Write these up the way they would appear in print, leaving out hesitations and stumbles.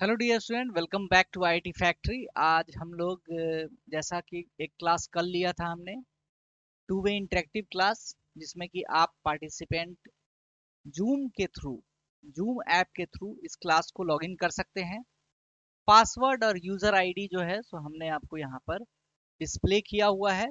Hello dear student, welcome back to IT factory. आज हम लोग जैसा कि एक क्लास कल लिया था हमने, टू वे इंटरेक्टिव क्लास, जिसमें कि आप पार्टिसिपेंट जूम के थ्रू, जूम ऐप के थ्रू इस क्लास को लॉगिन कर सकते हैं। पासवर्ड और यूजर आईडी जो है सो हमने आपको यहाँ पर डिस्प्ले किया हुआ है।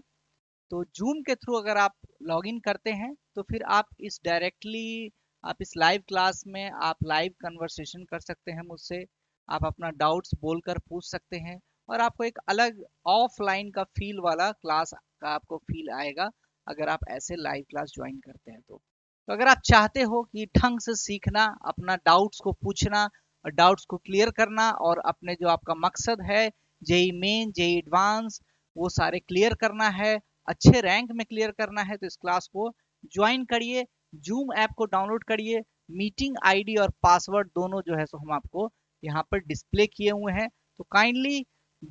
तो जूम के थ्रू अगर आप लॉगिन करते हैं तो फिर आप इस डायरेक्टली आप इस लाइव क्लास में आप लाइव कन्वर्सेशन कर सकते हैं मुझसे। आप अपना डाउट्स बोलकर पूछ सकते हैं और आपको एक अलग ऑफलाइन का फील वाला क्लास का आपको फील आएगा अगर आप ऐसे लाइव क्लास ज्वाइन करते हैं। तो अगर आप चाहते हो कि ढंग से सीखना, अपना डाउट्स को पूछना और डाउट्स को क्लियर करना और अपने जो आपका मकसद है जेई मेन जेई एडवांस वो सारे क्लियर करना है, अच्छे रैंक में क्लियर करना है, तो इस क्लास को ज्वाइन करिए। जूम ऐप को डाउनलोड करिए। मीटिंग आईडी और पासवर्ड दोनों जो है सो हम आपको यहाँ पर डिस्प्ले किए हुए हैं। तो काइंडली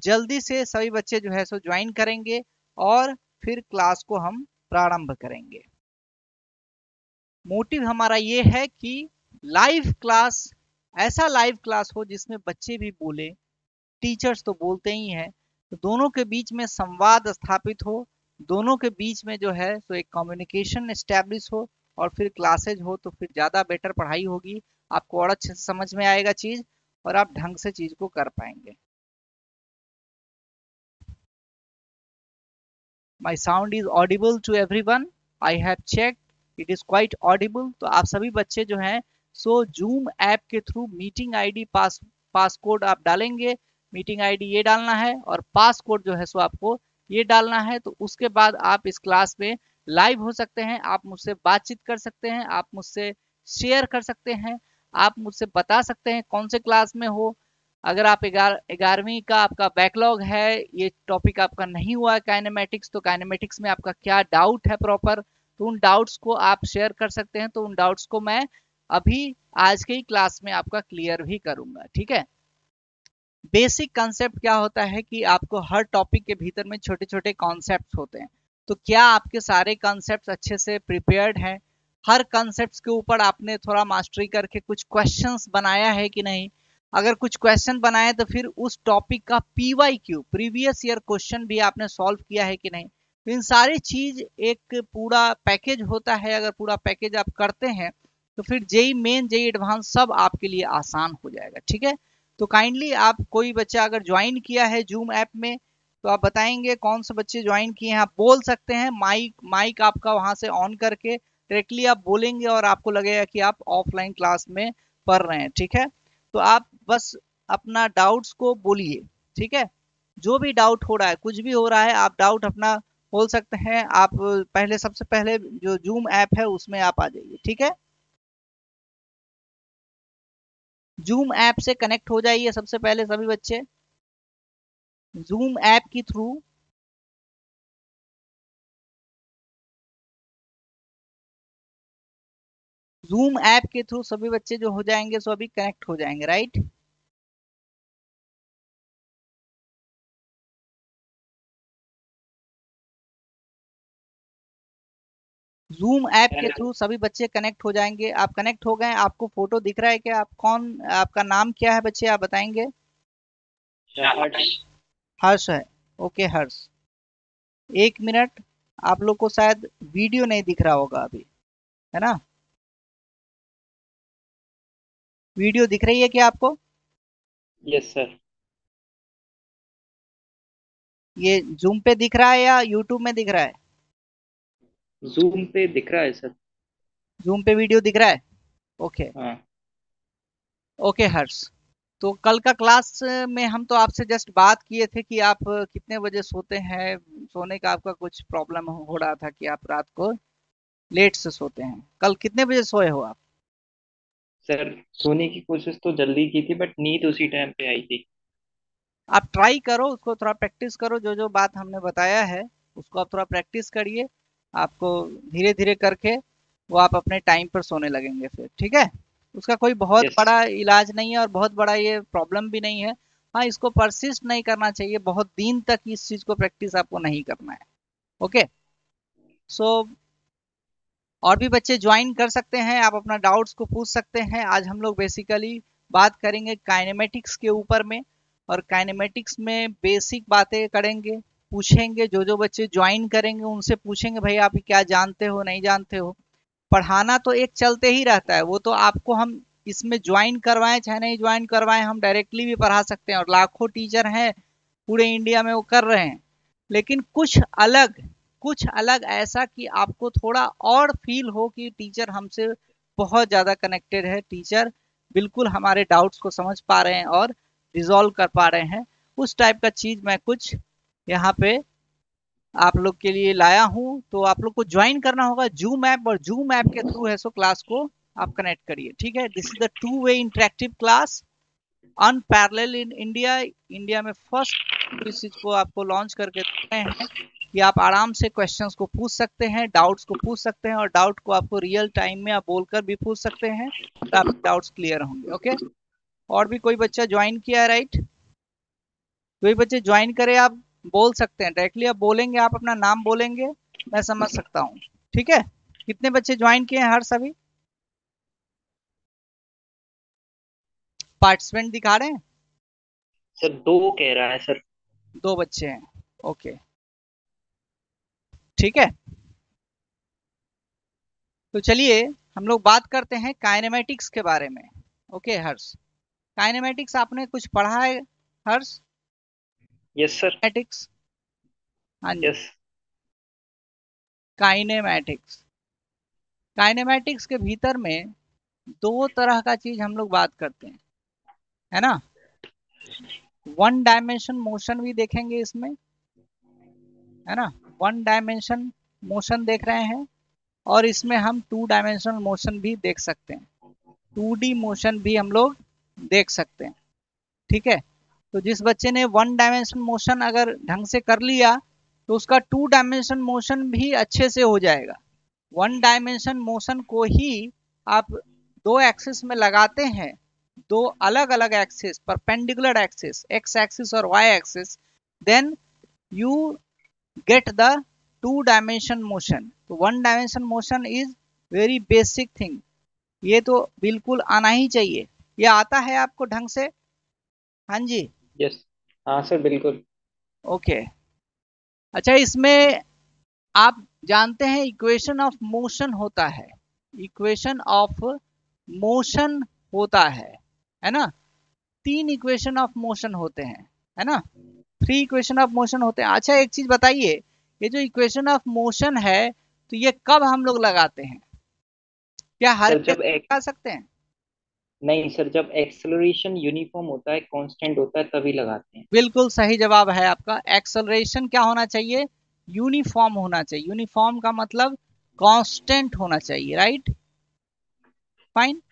जल्दी से सभी बच्चे जो है सो ज्वाइन करेंगे और फिर क्लास को हम प्रारंभ करेंगे। मोटिव हमारा ये है कि लाइव क्लास, ऐसा लाइव क्लास हो जिसमें बच्चे भी बोले, टीचर्स तो बोलते ही हैं, तो दोनों के बीच में संवाद स्थापित हो, दोनों के बीच में जो है तो एक कम्युनिकेशन एस्टेब्लिश हो और फिर क्लासेज हो तो फिर ज़्यादा बेटर पढ़ाई होगी, आपको और अच्छे से समझ में आएगा चीज़ और आप ढंग से चीज़ को कर पाएंगे। My sound is audible to everyone. I have checked. It is quite audible. तो आप सभी बच्चे जो हैं सो जूम ऐप के थ्रू मीटिंग आईडी पासकोड आप डालेंगे। मीटिंग आईडी ये डालना है और पासकोड जो है सो आपको ये डालना है। तो उसके बाद आप इस क्लास में लाइव हो सकते हैं, आप मुझसे बातचीत कर सकते हैं, आप मुझसे शेयर कर सकते हैं, आप मुझसे बता सकते हैं कौन से क्लास में हो। अगर आप 11वीं का आपका बैकलॉग है, ये टॉपिक आपका नहीं हुआ है काइनेमेटिक्स, तो काइनेमेटिक्स में आपका क्या डाउट है प्रॉपर, तो उन डाउट्स को आप शेयर कर सकते हैं। तो उन डाउट्स को मैं अभी आज के ही क्लास में आपका क्लियर भी करूंगा। ठीक है। बेसिक कंसेप्ट क्या होता है कि आपको हर टॉपिक के भीतर में छोटे छोटे कॉन्सेप्ट होते हैं। तो क्या आपके सारे कॉन्सेप्ट अच्छे से प्रिपेयर्ड हैं? हर कॉन्सेप्ट के ऊपर आपने थोड़ा मास्टरी करके कुछ क्वेश्चंस बनाया है कि नहीं? अगर कुछ क्वेश्चन बनाए तो फिर उस टॉपिक का पीवाईक्यू, प्रीवियस ईयर क्वेश्चन भी आपने सॉल्व किया है कि नहीं? तो इन सारी चीज एक पूरा पैकेज होता है। अगर पूरा पैकेज आप करते हैं तो फिर जेई मेन जेई एडवांस सब आपके लिए आसान हो जाएगा। ठीक है। तो काइंडली आप, कोई बच्चा अगर ज्वाइन किया है जूम ऐप में तो आप बताएंगे कौन से बच्चे ज्वाइन किए हैं। आप बोल सकते हैं, माइक माइक आपका वहां से ऑन करके डायरेक्टली आप बोलेंगे और आपको लगेगा कि आप ऑफलाइन क्लास में पढ़ रहे हैं। ठीक है। तो आप बस अपना डाउट्स को बोलिए। ठीक है। जो भी डाउट हो रहा है, कुछ भी हो रहा है, आप डाउट अपना बोल सकते हैं। आप पहले, सबसे पहले जो जूम ऐप है उसमें आप आ जाइए। ठीक है। जूम ऐप से कनेक्ट हो जाइए सबसे पहले सभी बच्चे, जूम ऐप के थ्रू। जूम ऐप के थ्रू सभी बच्चे जो हो जाएंगे सो अभी कनेक्ट हो जाएंगे, राइट? जूम ऐप के थ्रू सभी बच्चे कनेक्ट हो जाएंगे। आप कनेक्ट हो गए? आपको फोटो दिख रहा है क्या? आप कौन, आपका नाम क्या है बच्चे, आप बताएंगे? हर्ष है। ओके हर्ष, एक मिनट। आप लोग को शायद वीडियो नहीं दिख रहा होगा अभी, है ना? वीडियो दिख रही है क्या आपको? Yes sir. ये जूम पे दिख रहा है या यूट्यूब में दिख रहा है? जूम पे दिख रहा है सर। जूम पे वीडियो दिख रहा है। ओके। हाँ ओके हर्ष, तो कल का क्लास में हम तो आपसे जस्ट बात किए थे कि आप कितने बजे सोते हैं। सोने का आपका कुछ प्रॉब्लम हो रहा था कि आप रात को लेट से सोते हैं। कल कितने बजे सोए हो आप? सर, सोने की कोशिश तो जल्दी की थी बट नींद उसी टाइम पे आई थी। आप ट्राई करो, उसको थोड़ा प्रैक्टिस करो, जो जो बात हमने बताया है उसको आप थोड़ा प्रैक्टिस करिए। आपको धीरे धीरे करके वो आप अपने टाइम पर सोने लगेंगे फिर। ठीक है। उसका कोई बहुत यस। बड़ा इलाज नहीं है और बहुत बड़ा ये प्रॉब्लम भी नहीं है। हाँ, इसको परसिस्ट नहीं करना चाहिए, बहुत दिन तक इस चीज को प्रैक्टिस आपको नहीं करना है। ओके। सो और भी बच्चे ज्वाइन कर सकते हैं, आप अपना डाउट्स को पूछ सकते हैं। आज हम लोग बेसिकली बात करेंगे काइनेमेटिक्स के ऊपर में, और काइनेमेटिक्स में बेसिक बातें करेंगे, पूछेंगे जो जो बच्चे ज्वाइन करेंगे उनसे पूछेंगे भाई आप क्या जानते हो नहीं जानते हो। पढ़ाना तो एक चलते ही रहता है, वो तो आपको हम इसमें ज्वाइन करवाएं चाहे नहीं ज्वाइन करवाएं, हम डायरेक्टली भी पढ़ा सकते हैं और लाखों टीचर हैं पूरे इंडिया में वो कर रहे हैं। लेकिन कुछ अलग ऐसा कि आपको थोड़ा और फील हो कि टीचर हमसे बहुत ज़्यादा कनेक्टेड है, टीचर बिल्कुल हमारे डाउट्स को समझ पा रहे हैं और रिजॉल्व कर पा रहे हैं। उस टाइप का चीज़ मैं कुछ यहाँ पे आप लोग के लिए लाया हूँ। तो आप लोग को ज्वाइन करना होगा जूम ऐप, और जूम ऐप के थ्रू है सो क्लास को आप कनेक्ट करिए। ठीक है, this is the 2 way interactive class unparalleled in India. India में फर्स्ट इस चीज को आपको लॉन्च करके दे रहे हैं कि आप आराम से क्वेश्चंस को पूछ सकते हैं, डाउट्स को पूछ सकते हैं, और डाउट को आपको रियल टाइम में आप बोलकर भी पूछ सकते हैं तो आपके डाउट्स क्लियर होंगे। ओके, और भी कोई बच्चा ज्वाइन किया है? राइट, कोई बच्चे ज्वाइन करे आप बोल सकते हैं, डायरेक्टली आप बोलेंगे, आप अपना नाम बोलेंगे, मैं समझ सकता हूँ। ठीक है, कितने बच्चे ज्वाइन किए हैं? हर सभी पार्टिसिपेंट दिखा रहे हैं? सर 2 कह रहा है सर। 2 बच्चे हैं, ओके ठीक है। तो चलिए हम लोग बात करते हैं काइनेमेटिक्स के बारे में। ओके हर्ष, काइनेमेटिक्स आपने कुछ पढ़ा है हर्ष? Yes sir. काइनेमेटिक्स, हाँ जी, यस। काइनेमेटिक्स। काइनेमेटिक्स के भीतर में 2 तरह का चीज हम लोग बात करते हैं, है ना। वन डायमेंशन मोशन भी देखेंगे इसमें, है ना। वन डायमेंशन मोशन देख रहे हैं, और इसमें हम 2 डायमेंशनल मोशन भी देख सकते हैं, 2D मोशन भी हम लोग देख सकते हैं। ठीक है, तो जिस बच्चे ने 1 डायमेंशन मोशन अगर ढंग से कर लिया तो उसका 2 डायमेंशन मोशन भी अच्छे से हो जाएगा। 1 डायमेंशन मोशन को ही आप 2 एक्सिस में लगाते हैं, 2 अलग अलग axis, perpendicular axis, X axis और Y axis, then you get the 2 dimension motion. तो 1 dimension motion is very basic thing, ये तो बिल्कुल आना ही चाहिए। ये आता है आपको ढंग से? हाँ जी, यस। हाँ सर बिल्कुल। ओके। अच्छा, इसमें आप जानते हैं इक्वेशन ऑफ मोशन होता है, इक्वेशन ऑफ मोशन होता है ना। 3 इक्वेशन ऑफ मोशन होते हैं, है ना, 3 इक्वेशन ऑफ मोशन होते हैं। अच्छा एक चीज बताइए, ये जो इक्वेशन ऑफ मोशन है तो ये कब हम लोग लगाते हैं? क्या हर सर केस जब में एक लगा सकते हैं? नहीं सर, जब एक्सेलरेशन यूनिफॉर्म होता है, कांस्टेंट होता है, तभी लगाते हैं। बिल्कुल सही जवाब है आपका। एक्सलरेशन क्या होना चाहिए? यूनिफॉर्म होना चाहिए। यूनिफॉर्म का मतलब कांस्टेंट होना चाहिए, राइट, फाइन।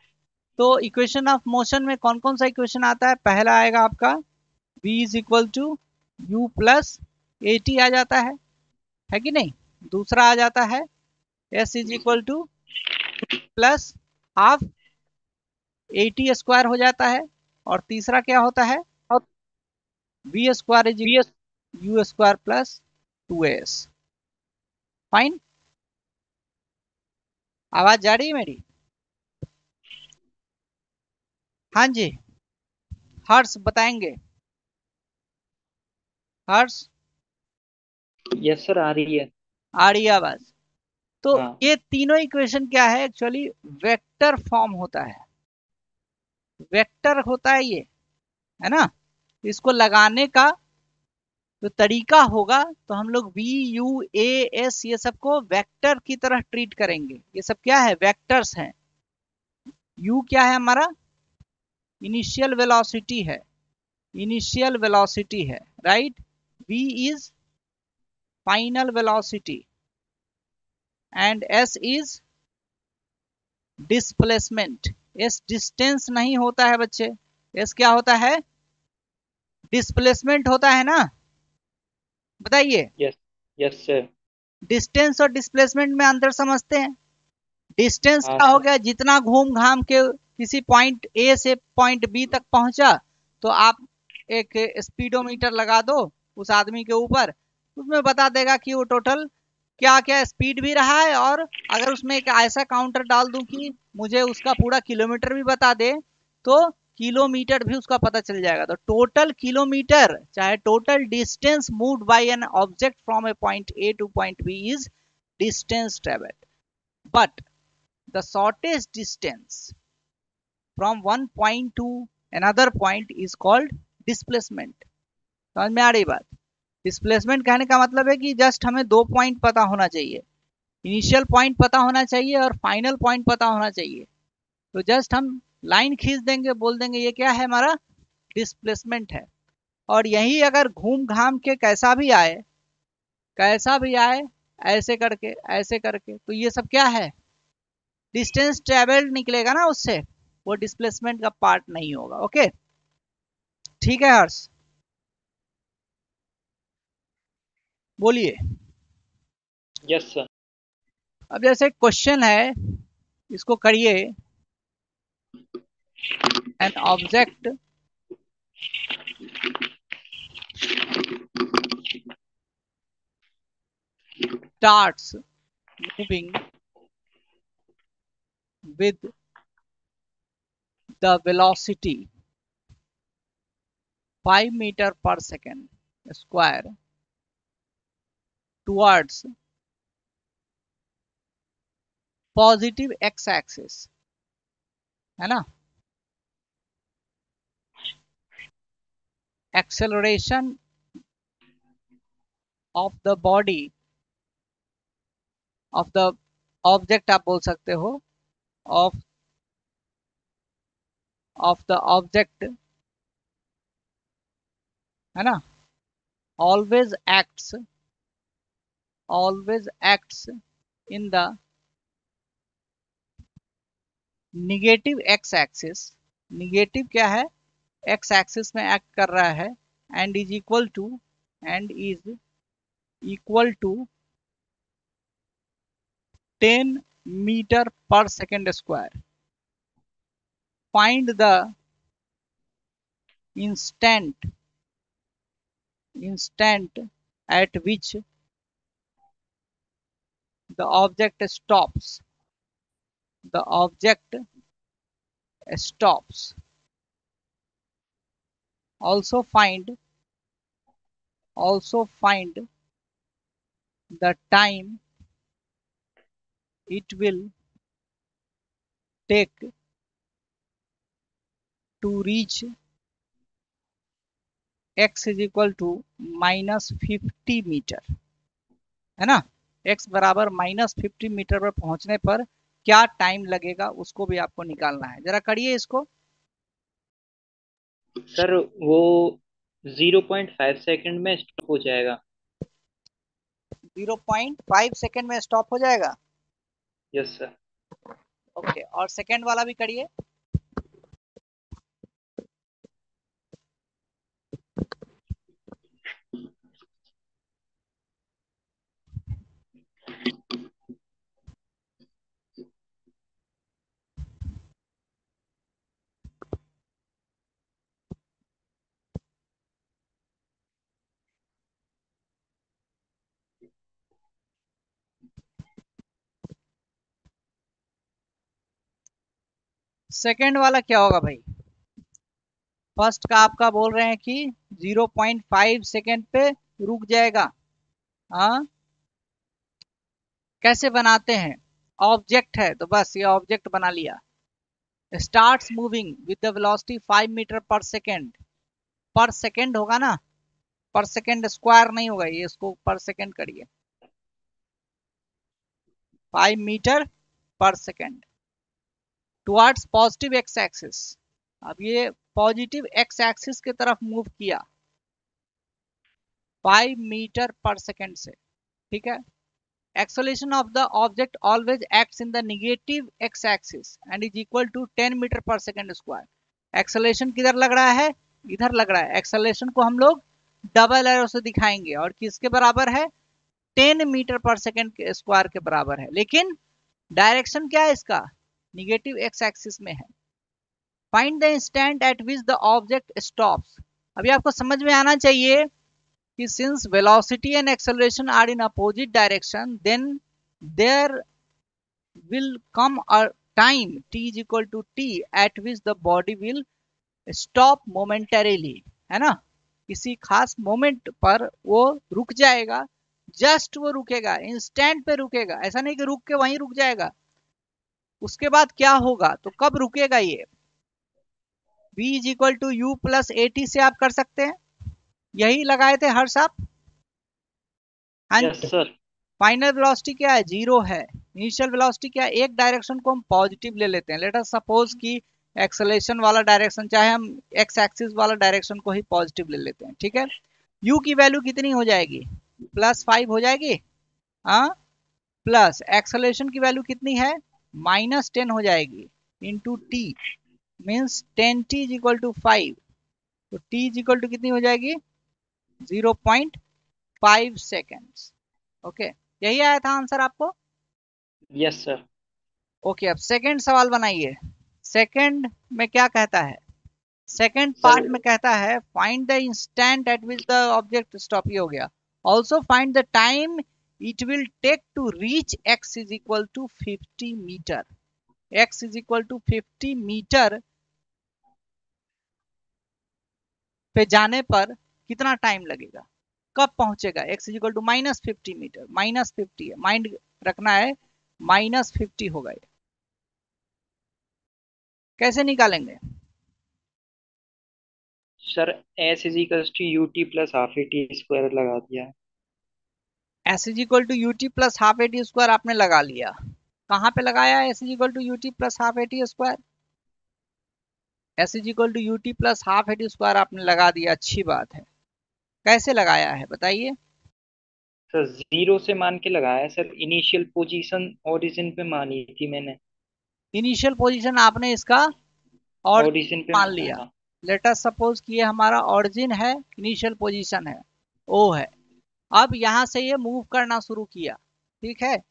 तो इक्वेशन ऑफ मोशन में कौन कौन सा इक्वेशन आता है? पहला आएगा आपका v is equal to you plus A t आ जाता है कि नहीं। दूसरा आ जाता है s is equal to plus half A T square हो जाता है, और तीसरा क्या होता है? V square is BS। U square plus 2s। Fine, आवाज जा रही है मेरी? हाँ जी, हर्ष बताएंगे, हर्ष यस सर, आ रही है। आ रही है आवाज? तो हाँ। ये तीनों इक्वेशन क्या है एक्चुअली? वेक्टर फॉर्म होता है, वेक्टर होता है ये, है ना। इसको लगाने का जो तरीका होगा तो हम लोग वी यू ए एस ये सबको वेक्टर की तरह ट्रीट करेंगे। ये सब क्या है? वेक्टर्स हैं। यू क्या है हमारा? इनिशियल वेलोसिटी है, इनिशियल वेलोसिटी है, right. V is final velocity, and S is displacement. S distance नहीं होता है बच्चे, एस क्या होता है? डिस्प्लेसमेंट होता है ना। बताइए, यस। Yes sir. डिस्टेंस और डिस्प्लेसमेंट में अंतर समझते हैं? डिस्टेंस हाँ क्या हो सर। गया? जितना घूम घाम के किसी पॉइंट ए से पॉइंट बी तक पहुंचा, तो आप एक स्पीडोमीटर लगा दो उस आदमी के ऊपर, उसमें बता देगा कि वो टोटल क्या क्या स्पीड भी रहा है, और अगर उसमें एक ऐसा काउंटर डाल दूं कि मुझे उसका पूरा किलोमीटर भी बता दे, तो किलोमीटर भी उसका पता चल जाएगा। तो टोटल किलोमीटर चाहे total distance moved by an object from a point A to point B is distance travelled, but the shortest distance from one point to another point is called displacement. समझ में आ रही बात? Displacement कहने का मतलब है कि जस्ट हमें दो पॉइंट पता होना चाहिए, इनिशियल पॉइंट पता होना चाहिए और फाइनल पॉइंट पता होना चाहिए। तो जस्ट हम लाइन खींच देंगे, बोल देंगे ये क्या है, हमारा डिस्प्लेसमेंट है। और यही अगर घूम घाम के कैसा भी आए, कैसा भी आए, ऐसे करके, तो ये सब क्या है, डिस्टेंस ट्रेवल्ड निकलेगा ना उससे, वो डिस्प्लेसमेंट का पार्ट नहीं होगा। ओके, ठीक है हर्ष, बोलिए। Yes sir. अब जैसे क्वेश्चन है, इसको करिए। An object starts moving with the velocity 5 meter per second square towards positive X axis, है ना। Acceleration of the body of the object आप बोल सकते हो, ऑफ द ऑब्जेक्ट, है ना, always acts in the negative X axis. Negative क्या है, एक्स एक्सिस में एक्ट कर रहा है, and is equal to 10 metre per second square. Find the instant at which the object stops. Also find the time it will take to reach x is equal to -50 metre, है ना। x बराबर -50 metre पर पहुंचने पर क्या time लगेगा, उसको भी आपको निकालना है। जरा करिए इसको। सर वो 0.5 सेकंड में स्टॉप हो जाएगा। 0.5 सेकेंड में स्टॉप हो जाएगा। Yes sir. ओके, और सेकेंड वाला भी करिए। सेकेंड वाला क्या होगा भाई? फर्स्ट का आपका बोल रहे हैं कि 0.5 सेकेंड पे रुक जाएगा। हाँ, कैसे बनाते हैं? ऑब्जेक्ट है तो बस ये ऑब्जेक्ट बना लिया। Starts moving with the velocity 5 metre per second होगा ना, पर सेकेंड स्क्वायर नहीं होगा ये, इसको पर सेकेंड करिए। 5 metre per second towards positive X axis. अब ये पॉजिटिव एक्स एक्सिस की तरफ मूव किया 5 मीटर पर सेकेंड से, ठीक है। Acceleration of the object always acts in the negative x-axis and is equal to 10 metre per second square. Acceleration किधर लग रहा है? इधर लग रहा है। एक्सेलरेशन को हम लोग डबल एरो से दिखाएंगे और किसके बराबर है? 10 मीटर पर सेकेंड के स्क्वायर के बराबर है। लेकिन डायरेक्शन क्या है इसका? निगेटिव एक्स एक्सिस में है। Find the instant at which the object stops. अभी आपको समझ में आना चाहिए कि since velocity and acceleration are in opposite direction, then there will come a time t is equal to t at which the body will stop momentarily, है ना, किसी खास मोमेंट पर वो रुक जाएगा, जस्ट वो रुकेगा, इंस्टेंट पे रुकेगा, ऐसा नहीं कि रुक के वहीं रुक जाएगा। उसके बाद क्या होगा, तो कब रुकेगा ये, v is equal to you plus A T से आप कर सकते हैं, यही लगाए थे हर्ष आप। हाँ, यस सर। फाइनल वेलोसिटी क्या है, जीरो है। इनिशियल वेलोसिटी क्या है, एक डायरेक्शन को हम पॉजिटिव ले लेते हैं, लेट अस सपोज कि एक्सेलेरेशन वाला डायरेक्शन, चाहे हम एक्स एक्सिस वाला डायरेक्शन को ही पॉजिटिव ले लेते हैं, ठीक है। u की वैल्यू कितनी हो जाएगी, +5 हो जाएगी, हाँ, प्लस एक्सेलेरेशन की वैल्यू कितनी है, -10 हो जाएगी, into T, means 10t is equal to 5, तो t इज इक्वल टू कितनी हो जाएगी, 0.5 सेकेंड्स। ओके, यही आया था आंसर आपको। Yes sir. ओके, अब सेकंड सवाल बनाइए। सेकंड में क्या कहता है, सेकंड सर पार्ट में कहता है find the instant at which the object stop, ये हो गया। Also find the time it will take to reach x is equal to 50 metre, x is equal to 50 metre पे जाने पर कितना टाइम लगेगा, कब पहुंचेगा, x is equal to -50 metre, -50 है, माइंड रखना है, -50 होगा ये, कैसे निकालेंगे। Sir S is equals to U T plus half A T square लगा दिया। S is equal to U T plus half A T square आपने लगा लिया, कहाँ पे लगाया, S is equal to U T plus half A T square, S is equal to U T plus half A T square आपने लगा दिया, अच्छी बात है। कैसे लगाया है बताइए। सर जीरो से मान के लगाया सर, इनिशियल पोजीशन ओरिजिन पे मानी थी मैंने। इनिशियल पोजीशन आपने इसका और ओरिजिन पे मान माना लिया, था। लेट अस सपोज कि ये हमारा ऑरिजिन है, इनिशियल पोजीशन है, ओ है। अब यहाँ से ये मूव करना शुरू किया, ठीक है,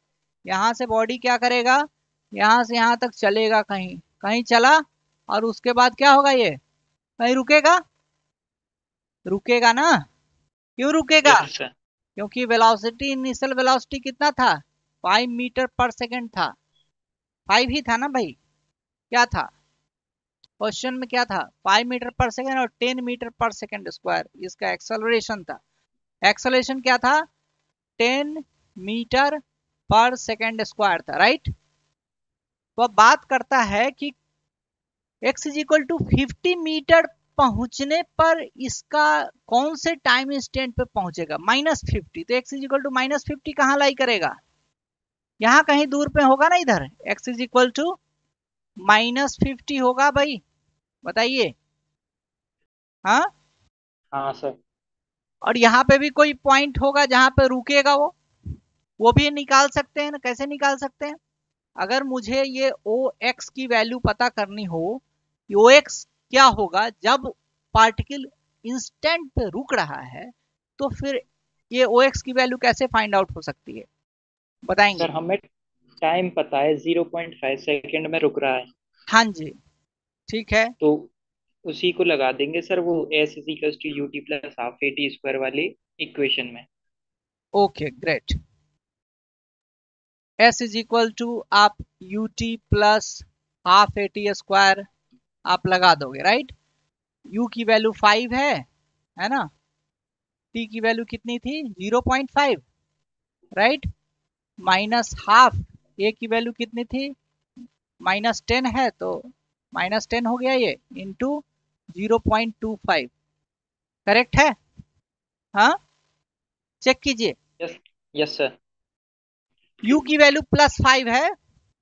यहाँ से बॉडी क्या करेगा, यहाँ से यहाँ तक चलेगा, कहीं कहीं चला, और उसके बाद क्या होगा, ये कहीं रुकेगा, रुकेगा ना, क्यों रुकेगा, यस सर। क्योंकि वेलोसिटी, इनिशियल वेलोसिटी कितना था, 5 मीटर पर सेकेंड था, 5 ही था ना भाई, क्या था क्वेश्चन में, क्या था, 5 मीटर पर सेकेंड और 10 मीटर पर सेकेंड स्क्वायर इसका एक्सेलरेशन था, एक्सेलरेशन क्या था, 10 मीटर पर सेकेंड स्क्वायर था, राइट। तो अब बात करता है कि x is equal to 50 metre पहुंचने पर इसका कौन से टाइम इंस्टेंट पे पहुंचेगा, -50, तो x इज इक्वल टू -50 कहाँ लाई करेगा, यहाँ कहीं दूर पे होगा ना, इधर x इज इक्वल टू -50 होगा भाई, बताइए, हाँ। हाँ सर। और यहाँ पे भी कोई पॉइंट होगा जहां पे रुकेगा वो भी निकाल सकते हैं ना, कैसे निकाल सकते हैं, अगर मुझे ये ओ एक्स की वैल्यू पता करनी हो कि ओ एक्स क्या होगा जब पार्टिकल इंस्टेंट पे रुक रहा है, तो फिर ये ओ एक्स की वैल्यू कैसे फाइंड आउट हो सकती है, बताएंगे। सर हमें टाइम पता है 0.5 सेकेंड में रुक रहा है। हाँ जी, ठीक है, तो उसी को लगा देंगे सर, वो s is equals to U T plus half A T square वाली इक्वेशन में। Okay great, s is equal to आप u T plus half A T square आप लगा दोगे, राइट। u की वैल्यू 5 है ना, t की वैल्यू कितनी थी, 0.5, राइट, -हाफ, a की वैल्यू कितनी थी, -10 है, तो -10 हो गया ये, इंटू 0.25, करेक्ट है, हाँ, चेक कीजिए। यस। Yes sir. u की वैल्यू +5 है,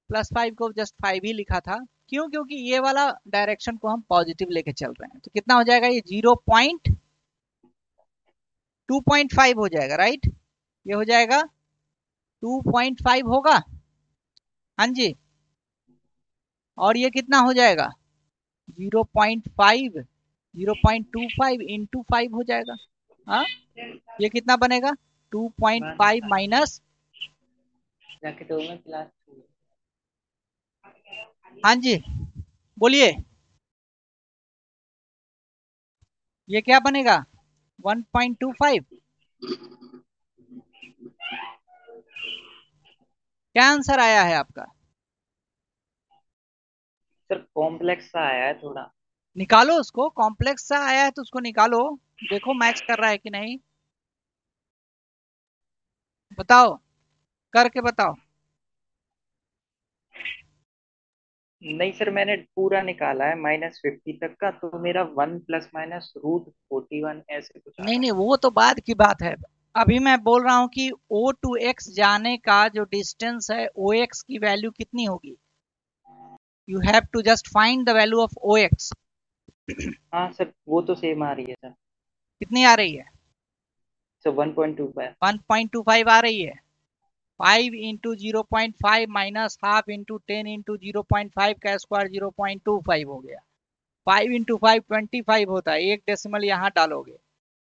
+5 को जस्ट 5 ही लिखा था, क्यों, क्योंकि ये वाला डायरेक्शन को हम पॉजिटिव लेके चल रहे हैं, तो कितना हो जाएगा ये 0.2.5 हो जाएगा, राइट, ये हो जाएगा 2.5 होगा, हाँ जी, और ये कितना हो जाएगा, 0.5, 0.25 इंटू 5 हो जाएगा, हाँ, ये कितना बनेगा, 2.5 माइनस, जाके दो में क्लास। हाँ जी, बोलिए, ये क्या बनेगा, 1.25, क्या आंसर आया है आपका, सर कॉम्प्लेक्स सा आया है थोड़ा। निकालो उसको, कॉम्प्लेक्स सा आया है तो उसको निकालो, देखो मैच कर रहा है कि नहीं, बताओ, करके बताओ। नहीं सर, मैंने पूरा निकाला है -50 तक का, तो मेरा 1 ±√41 ऐसे कुछ आ नहीं रहा नहीं, वो तो बाद की बात है। अभी मैं बोल रहा हूँ कि ओ टू एक्स जाने का जो डिस्टेंस है, ओ एक्स की वैल्यू कितनी होगी। You have to just find the value of O X. है। हाँ सर, वो तो सेम आ रही है सर। कितनी आ रही है? सर 1.25। 1.25 आ रही है। 5 × 0.5 माइनस हाफ इंटू 10 × 0.5 का स्क्वायर 0.25 हो गया। 5 × 5 25 होता है, एक डेसिमल यहाँ डालोगे।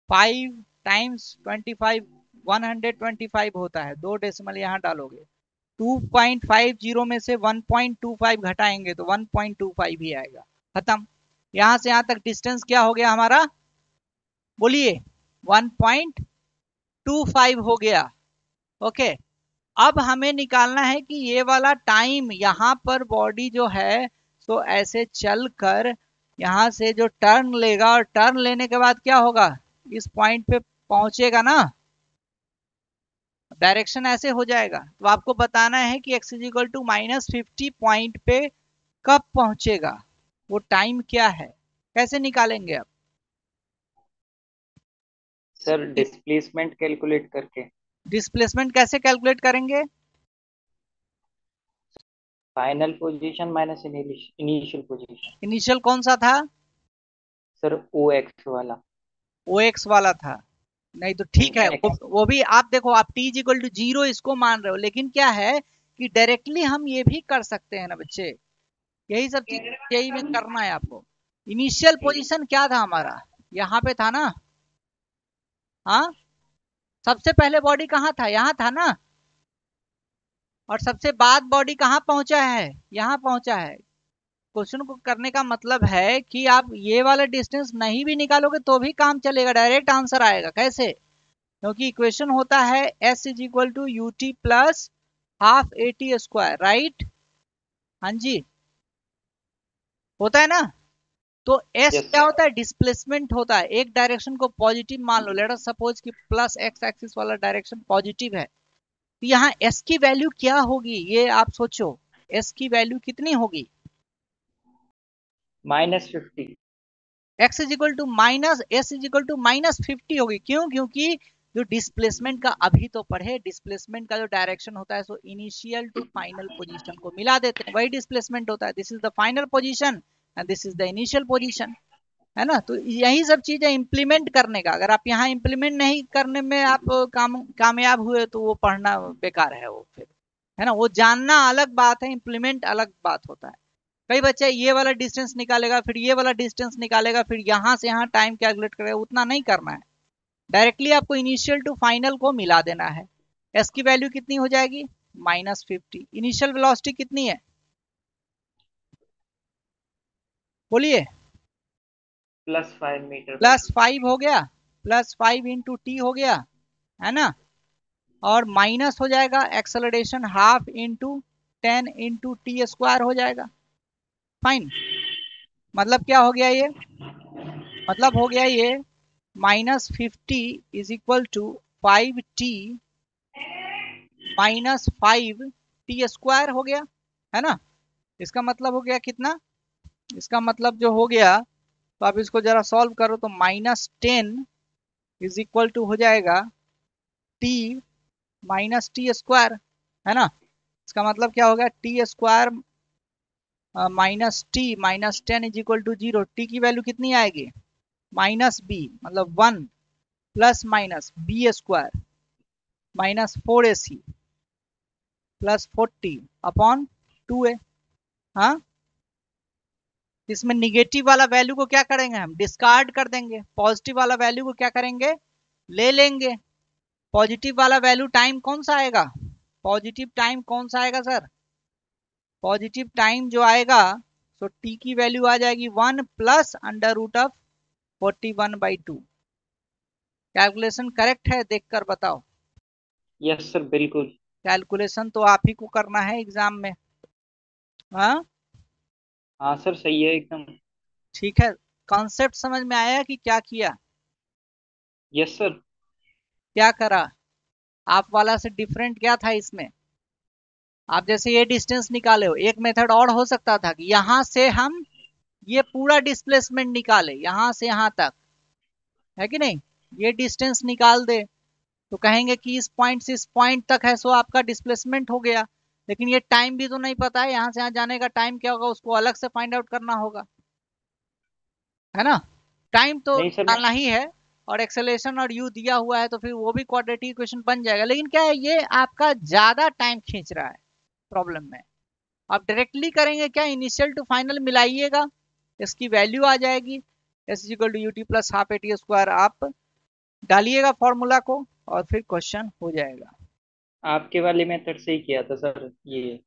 5 × 25 125 होता है, दो डेसिमल यहाँ डालोगे। 2.50 में से 1.25 घटाएंगे तो 1.25 ही आएगा। खत्म। यहां से यहां तक डिस्टेंस क्या हो गया हमारा, बोलिए? 1.25 हो गया। ओके। अब हमें निकालना है कि ये वाला टाइम यहाँ पर बॉडी जो है, तो ऐसे चल कर यहाँ से जो टर्न लेगा, और टर्न लेने के बाद क्या होगा, इस पॉइंट पे पहुंचेगा ना, डायरेक्शन ऐसे हो जाएगा। तो आपको बताना है कि x इजिकल टू -50 पॉइंट पे कब पहुंचेगा, वो टाइम क्या है, कैसे निकालेंगे आप? सर डिस्प्लेसमेंट कैलकुलेट करके। डिस्प्लेसमेंट कैसे कैलकुलेट करेंगे? Final position minus initial position. Initial कौन सा था? सर ओ एक्स वाला। ओ एक्स वाला था। नहीं तो ठीक है, वो एक्स। वो भी आप देखो, आप t इजिकल टू 0 इसको मान रहे हो, लेकिन क्या है कि डायरेक्टली हम ये भी कर सकते हैं ना बच्चे। यही सब चीज, यही में करना है आपको। इनिशियल ठीक। पोजीशन क्या था हमारा, यहाँ पे था ना। हाँ, सबसे पहले बॉडी कहाँ था, यहाँ था ना। और सबसे बाद बॉडी कहाँ पहुंचा है, यहाँ पहुंचा है। क्वेश्चन को करने का मतलब है कि आप ये वाला डिस्टेंस नहीं भी निकालोगे तो भी काम चलेगा, डायरेक्ट आंसर आएगा। कैसे? क्योंकि इक्वेशन होता है s is equal to U T plus half A T square, right? हाँ जी, होता है ना। तो s यस क्या सर। होता है, डिस्प्लेसमेंट होता है। एक डायरेक्शन को पॉजिटिव मान लो, लेट अस सपोज कि प्लस एक्स एक्सिस वाला डायरेक्शन पॉजिटिव है, तो यहाँ s की वैल्यू क्या होगी, ये आप सोचो। s की वैल्यू कितनी होगी? -50। X is equal to minus S is equal to -50 होगी। क्यों? क्योंकि जो डिस्प्लेसमेंट का अभी तो पढ़े, डिस्प्लेसमेंट का जो डायरेक्शन होता है, so initial to final position को मिला देते हैं, वही डिस्प्लेसमेंट होता है। This is the final position and this is the initial position, है ना। तो यही सब चीजें इंप्लीमेंट करने का, अगर आप यहाँ इंप्लीमेंट नहीं करने में आप कामयाब हुए तो वो पढ़ना बेकार है वो फिर, है ना। वो जानना अलग बात है, इंप्लीमेंट अलग बात होता है। कई बच्चे ये वाला डिस्टेंस निकालेगा, फिर ये वाला डिस्टेंस निकालेगा, फिर यहां से यहाँ टाइम कैलकुलेट करेगा, उतना नहीं करना है। डायरेक्टली आपको इनिशियल टू फाइनल को मिला देना है। एस की वैल्यू कितनी हो जाएगी, -50। इनिशियल वेलोसिटी कितनी है, बोलिए? +5 मीटर पर +5 हो गया, +5 इंटू टी हो गया, है ना। और माइनस हो जाएगा एक्सेलरेशन हाफ इंटू 10 × t² हो जाएगा। फाइन। मतलब क्या हो गया ये, मतलब हो गया ये -50 is equal to 5t -5 t² हो गया, है ना। इसका मतलब हो गया कितना, इसका मतलब जो हो गया, तो आप इसको जरा सॉल्व करो तो -10 इज इक्वल टू हो जाएगा t -t², है ना। इसका मतलब क्या हो गया, t² -t -10 is equal to 0। T की वैल्यू कितनी आएगी, -b, मतलब 1 ± b² -4ac +40/2a। हाँ, इसमें निगेटिव वाला वैल्यू को क्या करेंगे, हम डिस्कार्ड कर देंगे, पॉजिटिव वाला वैल्यू को क्या करेंगे, ले लेंगे। पॉजिटिव वाला वैल्यू टाइम कौन सा आएगा, पॉजिटिव टाइम कौन सा आएगा सर, पॉजिटिव टाइम जो आएगा, तो टी की वैल्यू आ जाएगी 1 +√41/2। कैलकुलेशन करेक्ट है, देखकर बताओ। यस सर बिल्कुल। कैलकुलेशन तो आप ही को करना है एग्जाम में। हाँ, हाँ सर, सही है एकदम। ठीक है, कॉन्सेप्ट समझ में आया कि क्या किया, यस सर। क्या करा, आप वाला से डिफरेंट क्या था इसमें। आप जैसे ये डिस्टेंस निकाले हो, एक मेथड और हो सकता था कि यहां से हम ये पूरा डिस्प्लेसमेंट निकाले, यहां से यहां तक, है कि नहीं, ये डिस्टेंस निकाल दे, तो कहेंगे कि इस पॉइंट से इस पॉइंट तक है, सो आपका डिस्प्लेसमेंट हो गया। लेकिन ये टाइम भी तो नहीं पता है, यहां से यहां जाने का टाइम क्या होगा, उसको अलग से फाइंड आउट करना होगा, है ना। टाइम तो नहीं सर, निकालना ही है, और एक्सेलेरेशन और यू दिया हुआ है, तो फिर वो भी क्वाड्रेटिक इक्वेशन बन जाएगा। लेकिन क्या है, ये आपका ज्यादा टाइम खींच रहा है प्रॉब्लम में। आप डायरेक्टली करेंगे क्या, इनिशियल टू फाइनल मिलाइएगा, इसकी वैल्यू आ जाएगी, S equal to U T plus half A T square, आप डालिएगा फॉर्मूला को और फिर क्वेश्चन हो जाएगा। आपके वाले मेथड से ही किया था सर ये।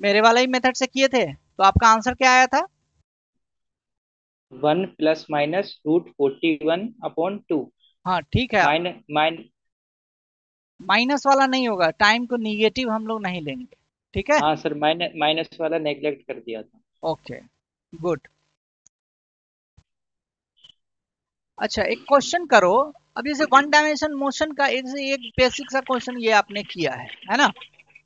मेरे वाला ही मेथड से किए थे, तो आपका आंसर क्या आया था। 1 ± √41/2। हाँ ठीक है, माइन माइन माइनस वाला नहीं होगा, टाइम को निगेटिव हम लोग नहीं लेंगे, ठीक है। हाँ सर, माइनस वाला नेग्लेक्ट कर दिया था। Okay, good. अच्छा एक क्वेश्चन करो, अब जैसे वन डायमेंशन मोशन का एक से एक बेसिक सा क्वेश्चन ये आपने किया है ना।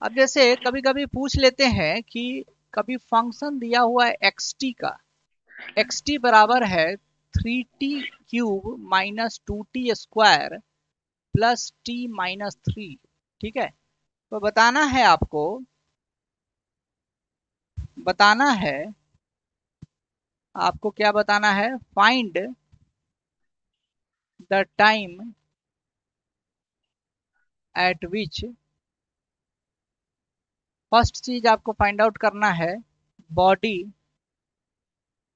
अब जैसे कभी कभी पूछ लेते हैं कि कभी फंक्शन दिया हुआ है एक्स टी का, एक्स टी बराबर है 3t³ minus 2t² plus t−3, ठीक है। तो बताना है आपको, बताना है आपको क्या बताना है, find the time eight which, first चीज आपको फाइंड आउट करना है बॉडी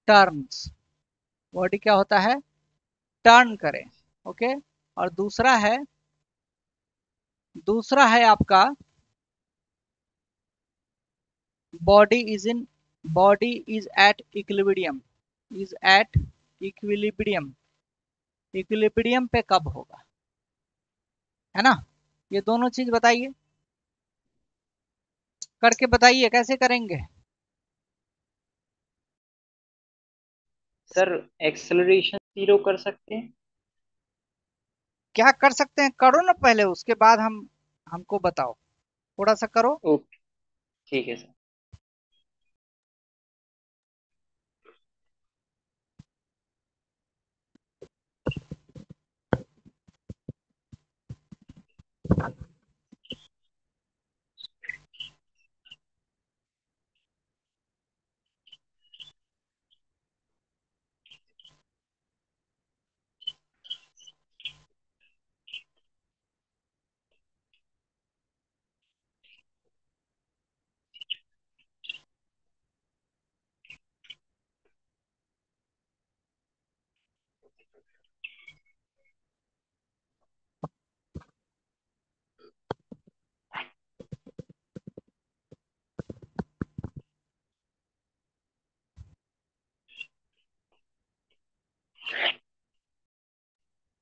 टर्न्स, बॉडी क्या होता है, टर्न करे, ओके। और दूसरा है आपका body is in, body is at equilibrium, is at equilibrium, equilibrium पे कब होगा, है ना। ये दोनों चीज बताइए, करके बताइए कैसे करेंगे। सर एक्सेलरेशन 0 कर सकते हैं। क्या कर सकते हैं, करो ना पहले, उसके बाद हम, हमको बताओ, थोड़ा सा करो। ओके, ठीक है सर।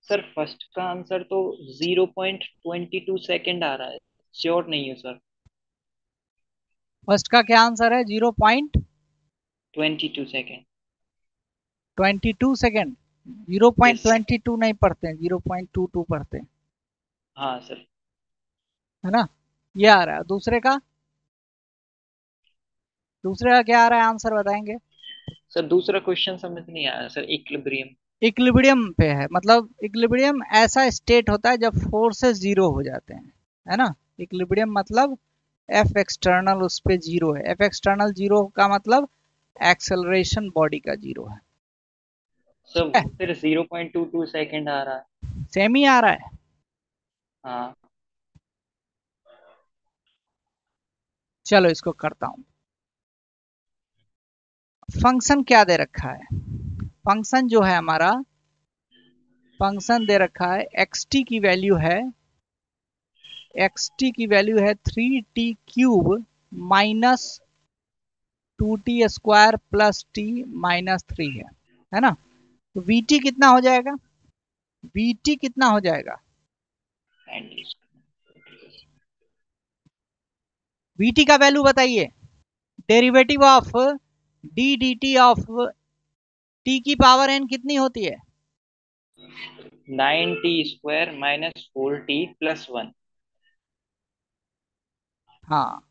सर फर्स्ट का आंसर तो 0.22 सेकेंड आ रहा है। श्योर नहीं हूँ सर। फर्स्ट का क्या आंसर है, 22 second. 0.22 second, zero point yes. Twenty two नहीं पढ़ते हैं, 0.22 पढ़ते हैं, हाँ सर। है ना। ये आ रहा है, दूसरे का क्या आ रहा है, आंसर बताएंगे। सर दूसरा क्वेश्चन समझ नहीं आया सर, इक्विलिब्रियम। इक्विलिब्रियम पे है, मतलब इक्विलिब्रियम ऐसा स्टेट होता है जब फोर्सेस जीरो हो जाते हैं, है ना। इक्विलिब्रियम मतलब एफ एक्सटर्नल उस पे जीरो है, एफ एक्सटर्नल जीरो का मतलब एक्सेलरेशन बॉडी का जीरो है, सर ठीक है। फिर 0.22 सेकेंड आ रहा है। सेम ही आ रहा है। हाँ चलो इसको करता हूं, फंक्शन क्या दे रखा है, फंक्शन जो है हमारा, फंक्शन दे रखा है एक्स टी की वैल्यू है, एक्स टी की वैल्यू है 3t³ minus 2t² plus t−3 है ना। तो vt कितना हो जाएगा, vt कितना हो जाएगा, vt का वैल्यू बताइए, derivative of D D T of T की पावर एन कितनी होती है? 9t² minus 4t+1। हाँ,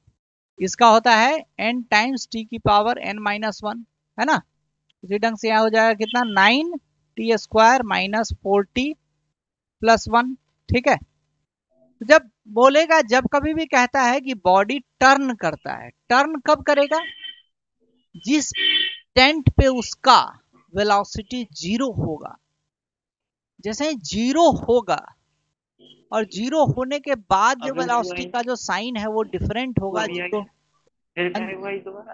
इसका होता है एन टाइम्स टी की पावर एन माइनस वन, है ना। इसी ढंग से यहाँ हो जाएगा कितना, 9t² माइनस 4t+1। ठीक है। तो जब बोलेगा, जब कभी भी कहता है कि बॉडी टर्न करता है, टर्न कब करेगा? जिस टेंट पे उसका वेलोसिटी जीरो होगा। जैसे ही जीरो होगा और जीरो होने के बाद जो अब वेलोसिटी का जो साइन है वो डिफरेंट होगा अभी आ जीरो। गया, फिर क्या हुआ ये दोबारा?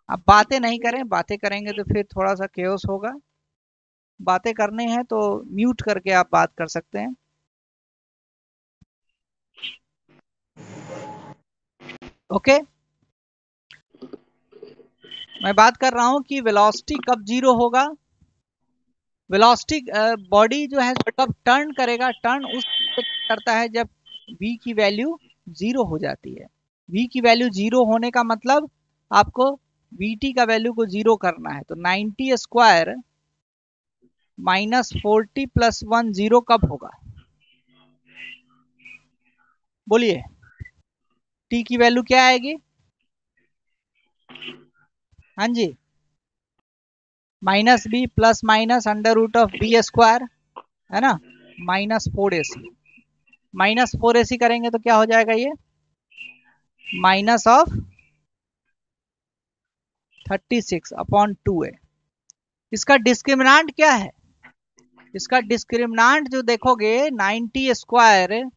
अब बातें नहीं करें, बातें करेंगे तो फिर थोड़ा सा केओस होगा। बातें करने हैं तो म्यूट करके आप बात कर सकते हैं। ओके, मैं बात कर रहा हूं कि वेलोसिटी कब जीरो होगा। वेलोसिटी बॉडी जो है कब टर्न करेगा, टर्न उस करता है जब v की वैल्यू जीरो हो जाती है। v की वैल्यू जीरो होने का मतलब आपको vt का वैल्यू को जीरो करना है। तो 90² माइनस 40+1 जीरो कब होगा? बोलिए, t की वैल्यू क्या आएगी? हाँ जी, minus b plus minus √b², है ना, -4ac। -4ac करेंगे तो क्या हो जाएगा ये, -36/2a। इसका डिस्क्रिमिनांट क्या है? इसका डिस्क्रिमिनांट जो देखोगे 90²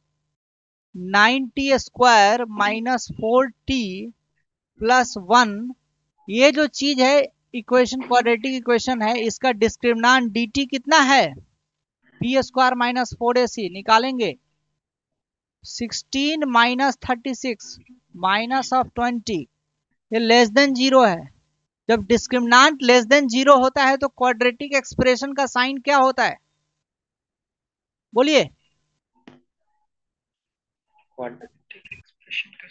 माइनस 4t+1, ये जो चीज है इक्वेशन, क्वाड्रेटिक इक्वेशन है, इसका डिस्क्रिमिनांट dt कितना है? b² माइनस 4ac निकालेंगे। 16 माइनस 36 -20, ये लेस देन जीरो है। जब डिस्क्रिमिनांट लेस देन जीरो होता है तो क्वाड्रेटिक एक्सप्रेशन का साइन क्या होता है? बोलिए। क्वाड्रेटिक एक्सप्रेशन का?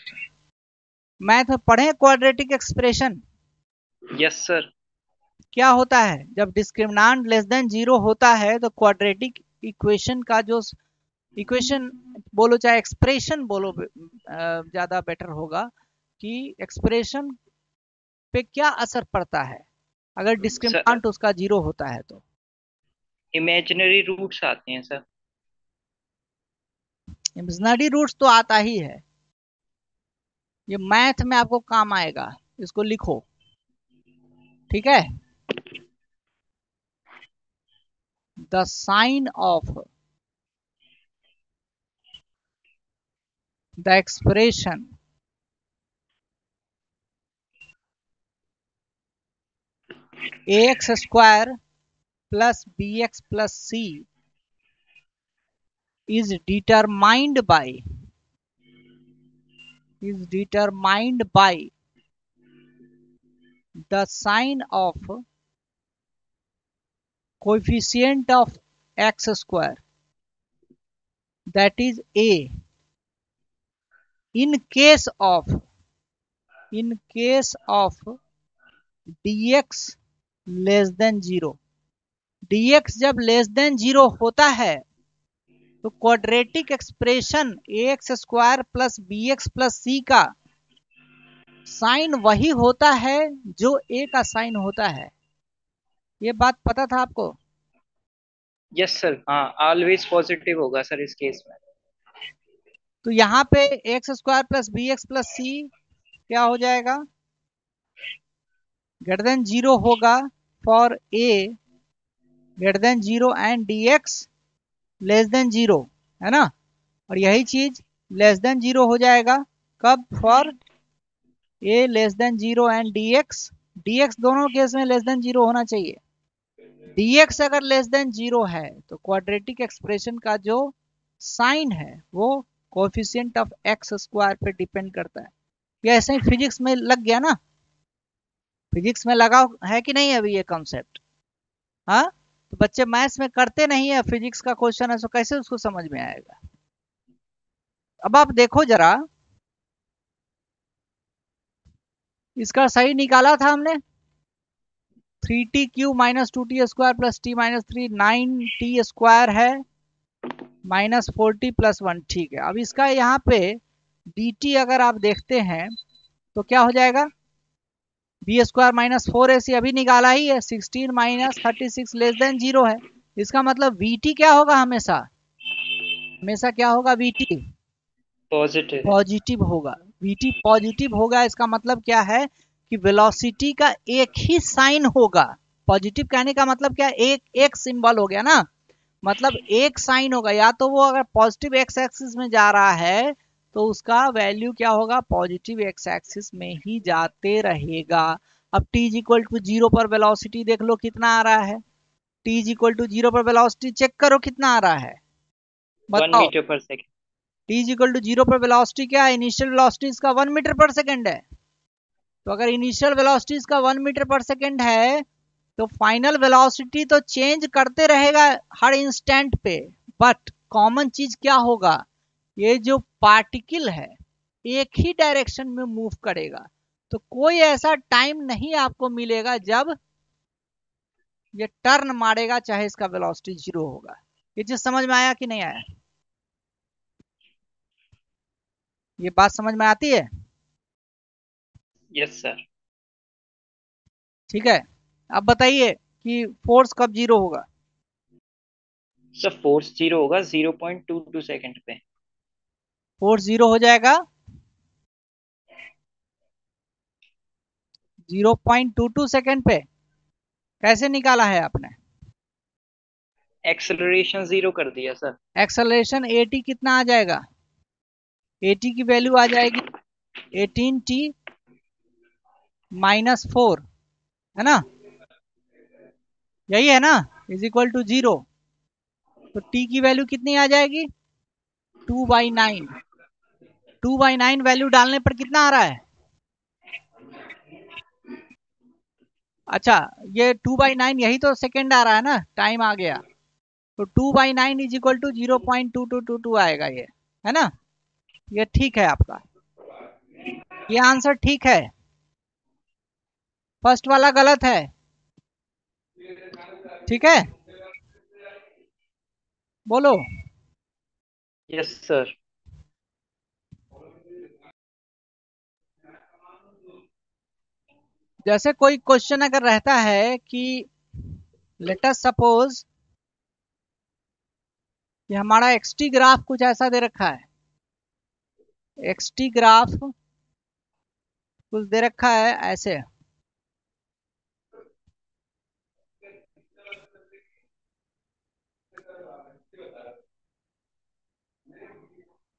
मैथ में पढ़े क्वाड्रेटिक एक्सप्रेशन? Yes sir. क्या होता है जब डिस्क्रिमिनांट लेस देन जीरो होता है तो क्वाड्रेटिक इक्वेशन का जो इक्वेशन बोलो चाहे एक्सप्रेशन बोलो, ज्यादा बेटर होगा कि एक्सप्रेशन पे क्या असर पड़ता है अगर सर डिस्क्रिमिनांट उसका जीरो होता है तो। इमेजिनरी रूट्स आते हैं सर। इमेजिनरी रूट्स तो आता ही है, ये मैथ में आपको काम आएगा, इसको लिखो। ठीक है, the sign of the expression ax² plus bx plus c is determined by the sign of coefficient of x², that is a, in case of dx less than zero. dx जब less than zero होता है तो quadratic expression ax² plus bx plus c का sign वही होता है जो a का साइन होता है। ये बात पता था आपको? यस सर, हाँ ऑलवेज पॉजिटिव होगा सर इस केस में। तो यहाँ पे x² plus bx plus c क्या हो जाएगा, ग्रेटर देन जीरो होगा for a greater than zero and dx less than zero, है ना। और यही चीज लेस देन जीरो हो जाएगा कब, for a less than zero and dx दोनों केस में लेस देन जीरो होना चाहिए। dx अगर लेस देन जीरो है तो क्वाड्रेटिक एक्सप्रेशन का जो साइन है वो कोएफिशिएंट ऑफ x² पे डिपेंड करता है। ये ऐसे ही फिजिक्स में लग गया ना, फिजिक्स में लगा है कि नहीं अभी ये कॉन्सेप्ट? हाँ, तो बच्चे मैथ्स में करते नहीं है, फिजिक्स का क्वेश्चन है तो कैसे उसको समझ में आएगा? अब आप देखो जरा, इसका सही निकाला था हमने, 3t³ minus 2t² plus t minus 3, 9t² है माइनस 4t प्लस 1। ठीक है, अब इसका यहाँ पे dt अगर आप देखते हैं तो क्या हो जाएगा, b² माइनस 4ac अभी निकाला ही है, 16 माइनस 36 लेस देन 0 है। इसका मतलब vt क्या होगा, हमेशा हमेशा क्या होगा, vt पॉजिटिव। पॉजिटिव होगा। vt पॉजिटिव होगा, इसका मतलब क्या है कि वेलोसिटी का एक ही साइन होगा। पॉजिटिव कहने का मतलब क्या, एक एक सिंबल हो गया ना, मतलब एक साइन होगा, या तो वो अगर पॉजिटिव एक्स एक्सिस में जा रहा है तो उसका वैल्यू क्या होगा, पॉजिटिव एक्स एक्सिस में ही जाते रहेगा। अब t इज इक्वल टू 0 पर वेलोसिटी देख लो कितना आ रहा है, t इज इक्वल टू 0 पर वेलोसिटी चेक करो कितना आ रहा है, वन बताओ। Metre per second. t is equal to 0 पर वेलोसिटी क्या है, इनिशियल वेलोसिटी इसका 1 मीटर पर सेकेंड है। तो अगर इनिशियल वेलोसिटी इसका 1 मीटर पर सेकेंड है तो फाइनल वेलोसिटी तो चेंज करते रहेगा हर इंस्टेंट पे, बट कॉमन चीज क्या होगा, ये जो पार्टिकल है एक ही डायरेक्शन में मूव करेगा। तो कोई ऐसा टाइम नहीं आपको मिलेगा जब ये टर्न मारेगा चाहे इसका वेलोसिटी 0 होगा। ये चीज समझ में आया कि नहीं आया, ये बात समझ में आती है। Yes sir. ठीक है, अब बताइए कि फोर्स कब 0 होगा। सर फोर्स 0 होगा 0.22 सेकेंड पे। फोर्स 0 हो जाएगा 0.22 सेकेंड पे, कैसे निकाला है आपने। एक्सेलरेशन 0 कर दिया सर। एक्सेलरेशन at कितना आ जाएगा, at की वैल्यू आ जाएगी 18t माइनस 4, है ना, यही है ना, इज इक्वल टू 0। तो t की वैल्यू कितनी आ जाएगी, 2/9। 2/9 वैल्यू डालने पर कितना आ रहा है, अच्छा ये 2/9 यही तो सेकेंड आ रहा है ना, टाइम आ गया। तो 2/9 इज इक्वल टू 0.2222 आएगा ये, है ना, ये ठीक है आपका, ये आंसर ठीक है। फर्स्ट वाला गलत है, ठीक है, बोलो। Yes sir. जैसे कोई क्वेश्चन अगर रहता है कि लेट अस सपोज कि हमारा एक्सटी ग्राफ कुछ ऐसा दे रखा है, एक्सटी ग्राफ कुछ दे रखा है ऐसे,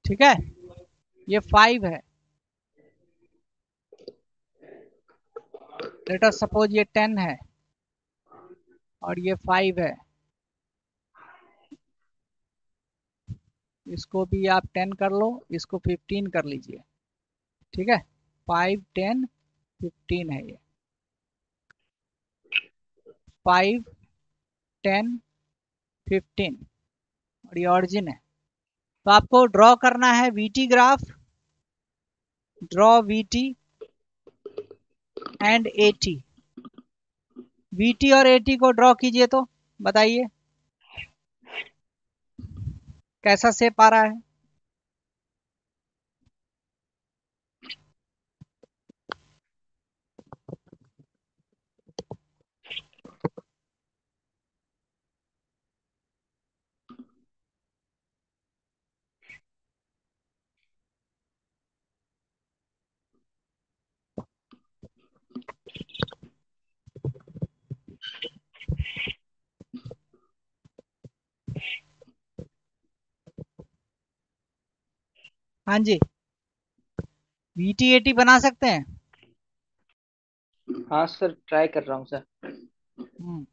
ठीक है, ये 5 है, लेट अस सपोज ये 10 है और ये 5 है, इसको भी आप 10 कर लो, इसको 15 कर लीजिए, ठीक है, 5 10 15 है ये, 5 10 15 और ये ऑरिजिन है। तो आपको ड्रॉ करना है VT graph, draw VT and eighty, VT और एटी को ड्रॉ कीजिए तो बताइए कैसा शेप आ रहा है। हाँ जी, वीटी एटी बना सकते हैं। हाँ सर ट्राई कर रहा हूँ सर। हम्म,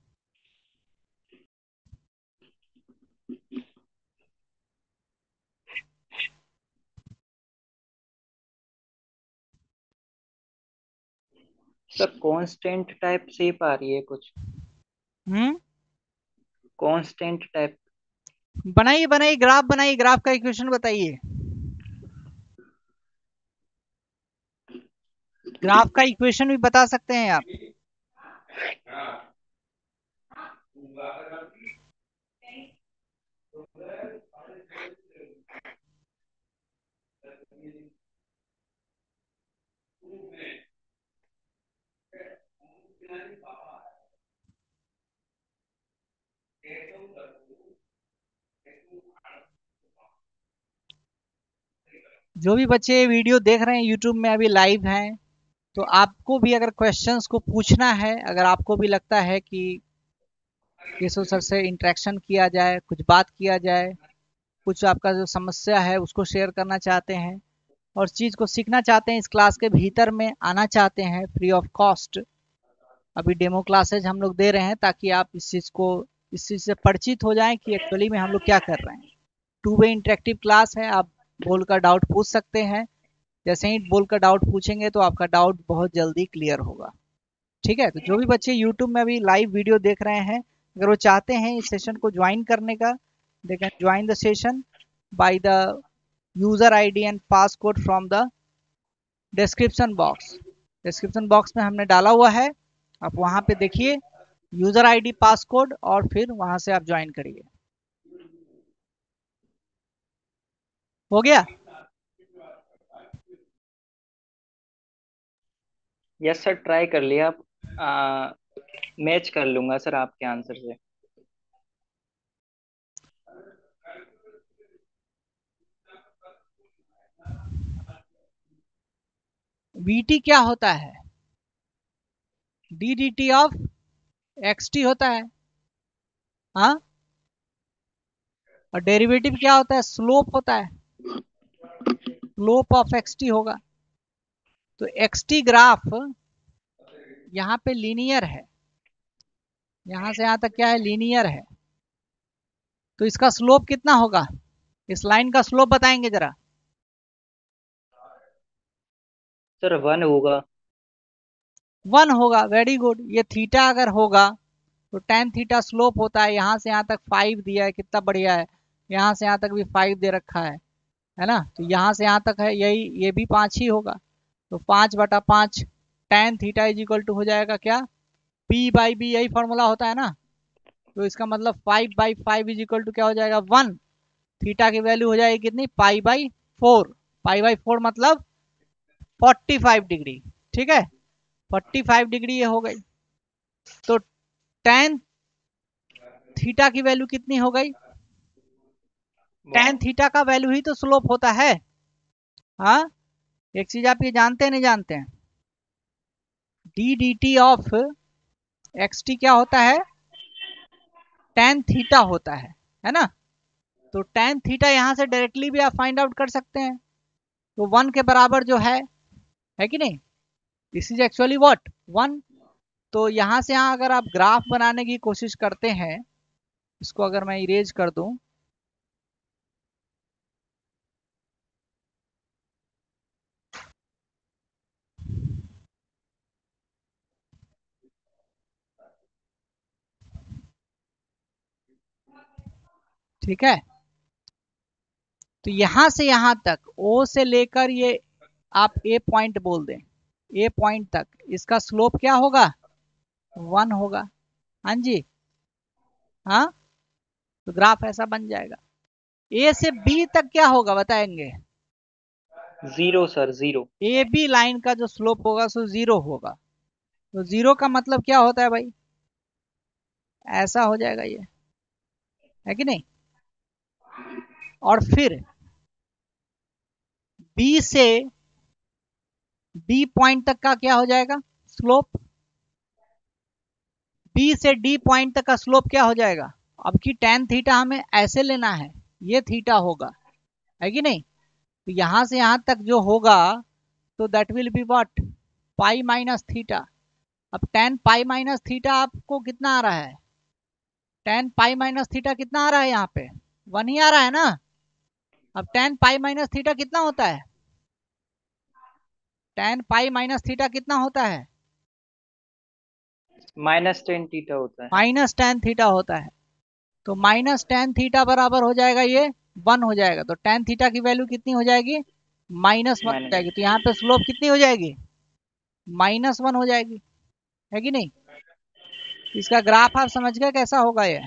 सर कांस्टेंट टाइप शेप आ रही है कुछ। हम्म, कांस्टेंट टाइप। बनाइए बनाइए ग्राफ, बनाइए ग्राफ का इक्वेशन बताइए। ग्राफ का इक्वेशन भी बता सकते हैं आप। जो भी बच्चे वीडियो देख रहे हैं यूट्यूब में अभी लाइव हैं, तो आपको भी अगर क्वेश्चंस को पूछना है, अगर आपको भी लगता है कि केशव सर से इंटरेक्शन किया जाए, कुछ बात किया जाए, कुछ आपका जो समस्या है उसको शेयर करना चाहते हैं और चीज़ को सीखना चाहते हैं, इस क्लास के भीतर में आना चाहते हैं फ्री ऑफ कॉस्ट, अभी डेमो क्लासेज हम लोग दे रहे हैं ताकि आप इस चीज़ से परिचित हो जाएं कि एक्चुअली में हम लोग क्या कर रहे हैं। टू वे इंटरेक्टिव क्लास है, आप बोल कर डाउट पूछ सकते हैं। जैसे ही बोल कर डाउट पूछेंगे तो आपका डाउट बहुत जल्दी क्लियर होगा। ठीक है, तो जो भी बच्चे यूट्यूब में अभी लाइव वीडियो देख रहे हैं, अगर वो चाहते हैं इस सेशन को ज्वाइन करने का, they can join the session by the user ID and passcode from the description box. Description box में हमने डाला हुआ है, आप वहां पे देखिए यूजर आईडी पासकोड और फिर वहां से आप ज्वाइन करिए। हो गया? यस सर, ट्राई कर लिया मैच कर लूंगा सर आपके आंसर से। वीटी क्या होता है? D D T of x T होता है। हाँ, और डेरिवेटिव क्या होता है? स्लोप होता है, स्लोप ऑफ एक्स टी होगा। तो एक्स टी ग्राफ यहाँ पे लीनियर है, यहां से यहां तक क्या है? लीनियर है। तो इसका स्लोप कितना होगा? इस लाइन का स्लोप बताएंगे जरा। सर 1 होगा। 1 होगा, वेरी गुड। ये थीटा अगर होगा तो टेन थीटा स्लोप होता है। यहाँ से यहाँ तक 5 दिया है, कितना बढ़िया है। यहाँ से यहाँ तक भी 5 दे रखा है ना। तो यहाँ से यहाँ तक है, यही ये भी 5 ही होगा। तो 5/5 tan theta is equal to हो जाएगा क्या? P/B, यही फॉर्मूला होता है ना। तो इसका मतलब 5/5 इज इक्वल टू क्या हो जाएगा? 1। थीटा की वैल्यू हो जाएगी कितनी? पाई/4। पाई/4 मतलब 45 डिग्री। ठीक है, 45 डिग्री ये हो गई। तो टेन थीटा की वैल्यू कितनी हो गई? टेन थीटा का वैल्यू ही तो स्लोप होता है। हाँ, एक चीज आप ये जानते हैं नहीं जानते हैं? D D T of x T क्या होता है? टेन थीटा होता है ना। तो टेन थीटा यहां से डायरेक्टली भी आप फाइंड आउट कर सकते हैं। तो 1 के बराबर जो है कि नहीं? This is actually what? 1। तो यहां से यहां अगर आप ग्राफ बनाने की कोशिश करते हैं, इसको अगर मैं इरेज कर दूं, ठीक है, तो यहां से यहां तक ओ से लेकर ये आप ए पॉइंट बोल दें, ए पॉइंट तक इसका स्लोप क्या होगा? 1 होगा। हाँ जी, हाँ। तो ग्राफ ऐसा बन जाएगा। ए से बी तक क्या होगा बताएंगे? 0 सर, 0। ए बी लाइन का जो स्लोप होगा सो 0 होगा। तो 0 का मतलब क्या होता है भाई? ऐसा हो जाएगा ये, है कि नहीं? और फिर बी से डी पॉइंट तक का क्या हो जाएगा स्लोप? बी से डी पॉइंट तक का स्लोप क्या हो जाएगा? अब की टेन थीटा हमें ऐसे लेना है, ये थीटा होगा, है कि नहीं? तो यहां से यहां तक जो होगा तो दैट विल बी व्हाट? पाई-थीटा। अब टेन पाई-थीटा आपको कितना आ रहा है? टेन पाई-थीटा कितना आ रहा है? यहाँ पे 1 ही आ रहा है ना। अब टेन पाई-थीटा कितना होता है? टेन पाई-थीटा कितना होता है? -10 थीटा होता है। -tan थीटा होता है। तो -tan थीटा बराबर हो जाएगा ये 1 हो जाएगा। तो tan थीटा की वैल्यू कितनी हो जाएगी? -1 हो माइनस। जाएगी। तो यहाँ पे स्लोप कितनी हो जाएगी? -1 हो जाएगी, है कि नहीं? इसका ग्राफ आप समझ गए कैसा होगा ये?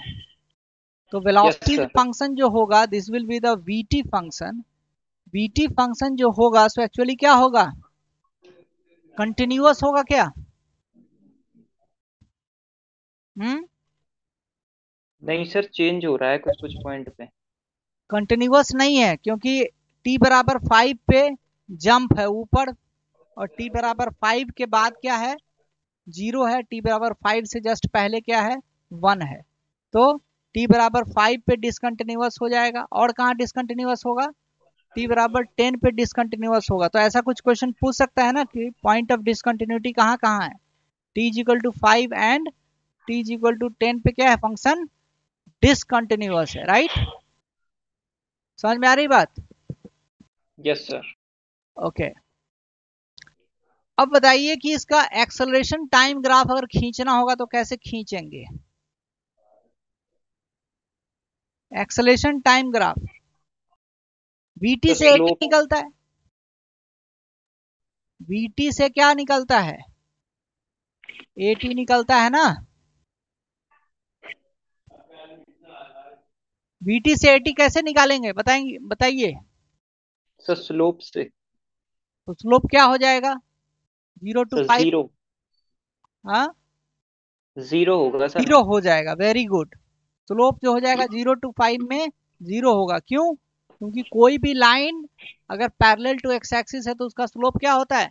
तो यस वेलोसिटी सर। फंक्शन जो होगा this will be the VT function. VT function जो होगा सो एक्चुअली क्या होगा, कंटिन्यूअस होगा क्या? हम्म, नहीं सर, चेंज हो रहा है कुछ कुछ पॉइंट पे। कंटिन्यूअस नहीं है क्योंकि t बराबर 5 पे जंप है ऊपर, और t बराबर 5 के बाद क्या है, 0 है। t बराबर 5 से जस्ट पहले क्या है, 1 है। तो t बराबर 5 पे डिसकंटिन्यूअस हो जाएगा, और कहाँ डिसकंटिन्यूअस होगा, t बराबर 10 पे डिसकंटिन्यूअस होगा। तो ऐसा कुछ क्वेश्चन पूछ सकता है ना कि पॉइंट ऑफ डिसकंटिन्यूटी कहाँ कहाँ है, t is equal to 5 and t is equal to 10 पे क्या है, फंक्शन डिसकंटिन्यूअस है, राइट? समझ में आ रही बात? Yes sir. ओके। अब बताइए कि इसका एक्सेलरेशन टाइम ग्राफ अगर खींचना होगा तो कैसे खींचेंगे? एक्सेलरेशन टाइम ग्राफ vt तो से at स्लोप। निकलता है, vt से क्या निकलता है, at निकलता है ना। vt से at कैसे निकालेंगे बताएंगे, बताइए। सर स्लोप से। तो स्लोप क्या हो जाएगा, 0 to सर 5। जीरो। हाँ, जीरो होगा सर। 0 हो जाएगा, वेरी गुड। स्लोप जो हो जाएगा 0 to 5 में 0 होगा, क्यों? क्योंकि कोई भी लाइन अगर पैरेलल टू एक्स एक्सिस है तो उसका स्लोप क्या होता है,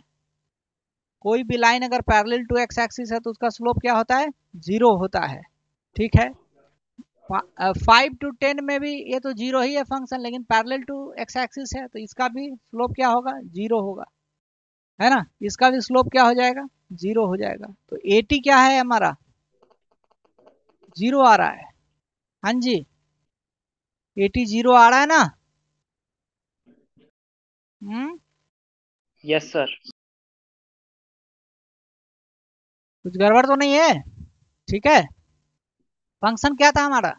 कोई भी लाइन अगर पैरेलल टू एक्स एक्सिस है तो उसका स्लोप क्या होता है, 0 होता है। ठीक है, 5 to 10 में भी ये तो 0 ही है फंक्शन, लेकिन पैरेलल टू एक्स एक्सिस है तो इसका भी स्लोप क्या होगा, 0 होगा, है ना। इसका भी स्लोप क्या हो जाएगा, 0 हो जाएगा। तो एटी क्या है हमारा, 0 आ रहा है। हाँ जी, एटी 0 आ रहा है ना। हम्म, यस सर। कुछ गड़बड़ तो नहीं है? ठीक है, फंक्शन क्या था हमारा,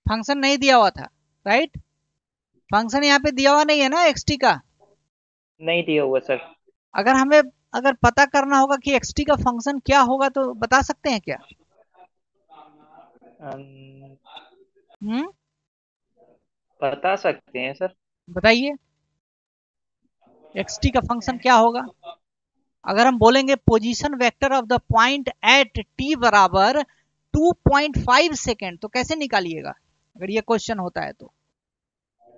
फंक्शन नहीं दिया हुआ था, राइट? फंक्शन यहाँ पे दिया हुआ नहीं है ना एक्स टी का। नहीं दिया हुआ सर। अगर हमें अगर पता करना होगा कि एक्स टी का फंक्शन क्या होगा तो बता सकते हैं क्या? अम, हम्म, बता सकते हैं सर। बताइए एक्स टी का फंक्शन क्या होगा। अगर हम बोलेंगे position vector of the point at T बराबर 2.5 सेकेंड तो कैसे निकालिएगा, अगर ये क्वेश्चन होता है तो।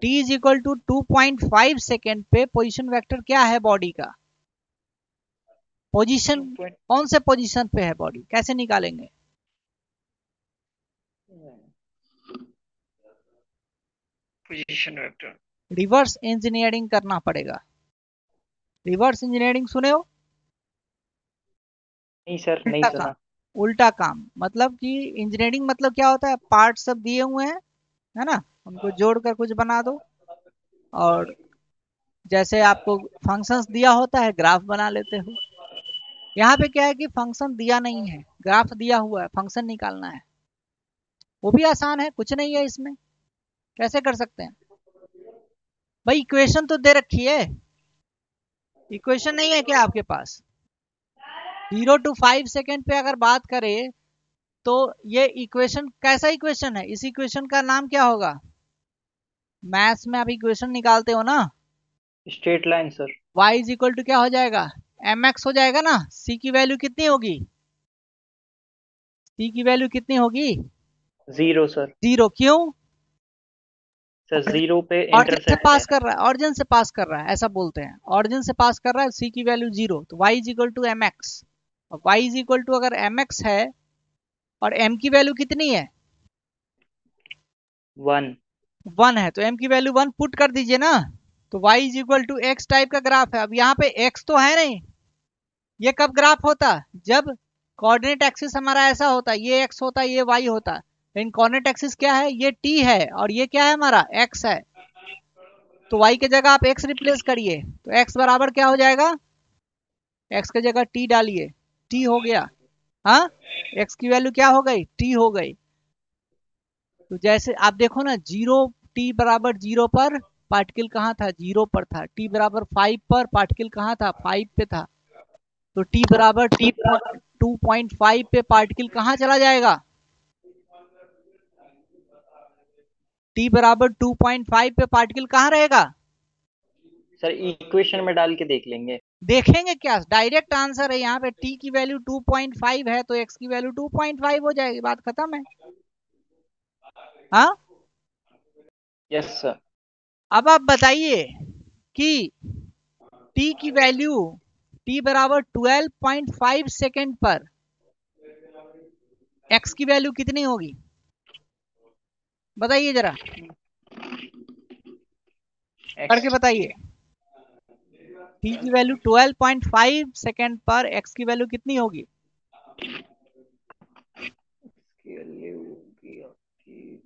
t is equal to 2.5 second पे पोजीशन वेक्टर क्या है बॉडी का, पोजीशन 2 कौन से पोजीशन पे है बॉडी, कैसे निकालेंगे? Position vector. रिवर्स इंजीनियरिंग करना पड़ेगा। रिवर्स इंजीनियरिंग सुने हो, नहीं सर, नहीं उल्टा काम। सुना। उल्टा काम मतलब कि इंजीनियरिंग मतलब क्या होता है, पार्ट सब दिए हुए हैं, है ना, उनको जोड़कर कुछ बना दो। और जैसे आपको फंक्शंस दिया होता है ग्राफ बना लेते हो। यहाँ पे क्या है कि फंक्शन दिया नहीं है, ग्राफ दिया हुआ है, फंक्शन निकालना है। वो भी आसान है, कुछ नहीं है इसमें। कैसे कर सकते हैं भाई, इक्वेशन तो दे रखी है, इक्वेशन नहीं है क्या आपके पास? 0 to 5 सेकेंड पे अगर बात करें तो ये इक्वेशन कैसा इक्वेशन है, इस इक्वेशन का नाम क्या होगा, मैथ्स में आप इक्वेशन निकालते हो ना, straight line sir. y is equal to क्या हो जाएगा, mx हो जाएगा ना। c की वैल्यू कितनी होगी, c की वैल्यू कितनी होगी, जीरो सर। 0, क्यों? सर जीरो पे ऑरिजिन से इंटरसेक्ट है। पास कर रहा है, ऑरिजिन से पास कर रहा है ऐसा बोलते हैं, ऑरिजिन से पास कर रहा है, c की वैल्यू 0, तो y is equal to M X. और y इज इक्वल टू अगर mx है और m की वैल्यू कितनी है, 1। 1 है, तो m की वैल्यू 1 पुट कर दीजिए ना। तो y is equal to X type का ग्राफ है। अब यहाँ पे x तो है नहीं, ये कब ग्राफ होता, जब कोऑर्डिनेट एक्सिस हमारा ऐसा होता, ये x होता ये y होता, लेकिन कोऑर्डिनेट एक्सिस क्या है, ये t है और ये क्या है हमारा x है। तो y के जगह आप x रिप्लेस करिए, तो x बराबर क्या हो जाएगा, x के जगह t डालिए, t हो गया। हाँ, x की वैल्यू क्या हो गई, t हो गई। तो जैसे आप देखो ना, 0 t बराबर 0 पर पार्टिकल कहाँ था, 0 पर था। t बराबर 5 पर पार्टिकल कहाँ था, 5 पे था। तो t बराबर 2.5 पे पार्टिकल कहाँ चला जाएगा, t बराबर 2.5 पे पार्टिकल कहाँ रहेगा। सर इक्वेशन में डाल के देख लेंगे। देखेंगे क्या, डायरेक्ट आंसर है यहाँ पे। t की वैल्यू 2.5 है तो x की वैल्यू 2.5 हो जाएगी, बात खत्म है। हाँ, यस सर। अब आप बताइए कि t की वैल्यू, t बराबर 12.5 सेकेंड पर x की वैल्यू कितनी होगी, बताइए जरा, करके एक्स बताइए। t की वैल्यू 12.5 सेकेंड पर x की वैल्यू कितनी होगी। की वैल्यू की आपकी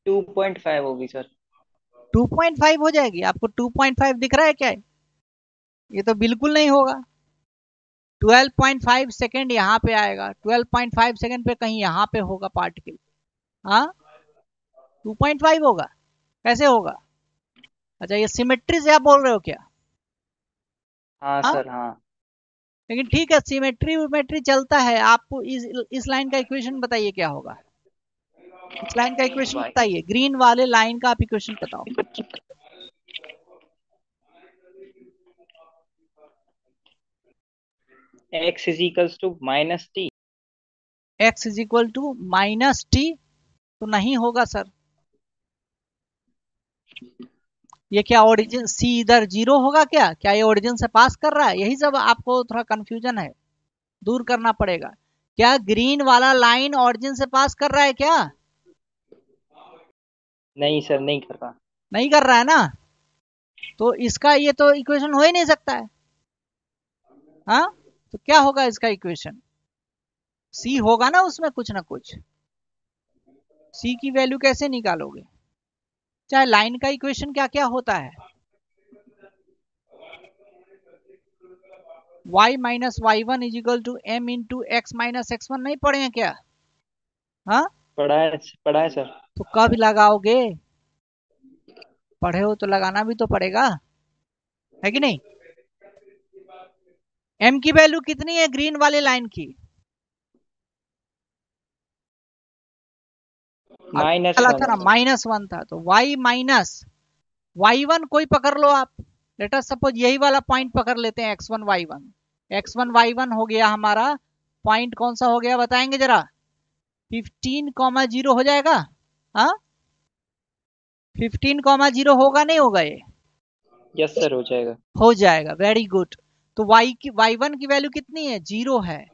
2.5 होगी सर। 2.5 हो जाएगी, आपको 2.5 दिख रहा है क्या, ये तो बिल्कुल नहीं होगा। 12.5 सेकेंड यहाँ पे आएगा, 12.5 सेकेंड पे कहीं यहाँ पे होगा पार्टिकल। हाँ, 2.5 होगा, कैसे होगा। अच्छा, ये सिमेट्री से आप बोल रहे हो क्या। हाँ हाँ, सर हाँ। लेकिन ठीक है, सिमेट्री विमेट्री चलता है। आपको इस लाइन का इक्वेशन बताइए क्या होगा, इस लाइन का इक्वेशन वाई बताइए, ग्रीन वाले लाइन का आप इक्वेशन बताओ। X is equals to minus T. x is equal to minus T, तो नहीं होगा सर। ये क्या ओरिजिन, सी इधर 0 होगा क्या, क्या ये ओरिजिन से पास कर रहा है, यही सब आपको थोड़ा कंफ्यूजन है, दूर करना पड़ेगा। क्या ग्रीन वाला लाइन ओरिजिन से पास कर रहा है क्या, नहीं सर नहीं कर रहा। नहीं कर रहा है ना, तो इसका ये तो इक्वेशन हो ही नहीं सकता है। हाँ, तो क्या होगा इसका इक्वेशन, सी होगा ना उसमें कुछ ना कुछ। सी की वैल्यू कैसे निकालोगे, चाहे लाइन का इक्वेशन क्या क्या होता है, y minus Y one is equal to M into X minus X one, नहीं पढ़े हैं क्या। हाँ, पढ़ा है सर। तो कब लगाओगे, पढ़े हो तो लगाना भी तो पड़ेगा, है कि नहीं। m की वैल्यू कितनी है ग्रीन वाले लाइन की, अभी माइनस निकला था वन। ना, -1 था, तो y माइनस वाई वन कोई पकड़ लो आप। लेट अस सपोज यही वाला पॉइंट पकड़ लेते हैं, x1 y1 हो गया हमारा पॉइंट, कौन सा हो गया बताएंगे जरा, 15,0 हो जाएगा। हाँ, 15,0 होगा नहीं होगा ये, यस सर हो जाएगा। हो जाएगा, वेरी गुड। तो y1 की वैल्यू कितनी है, 0 है,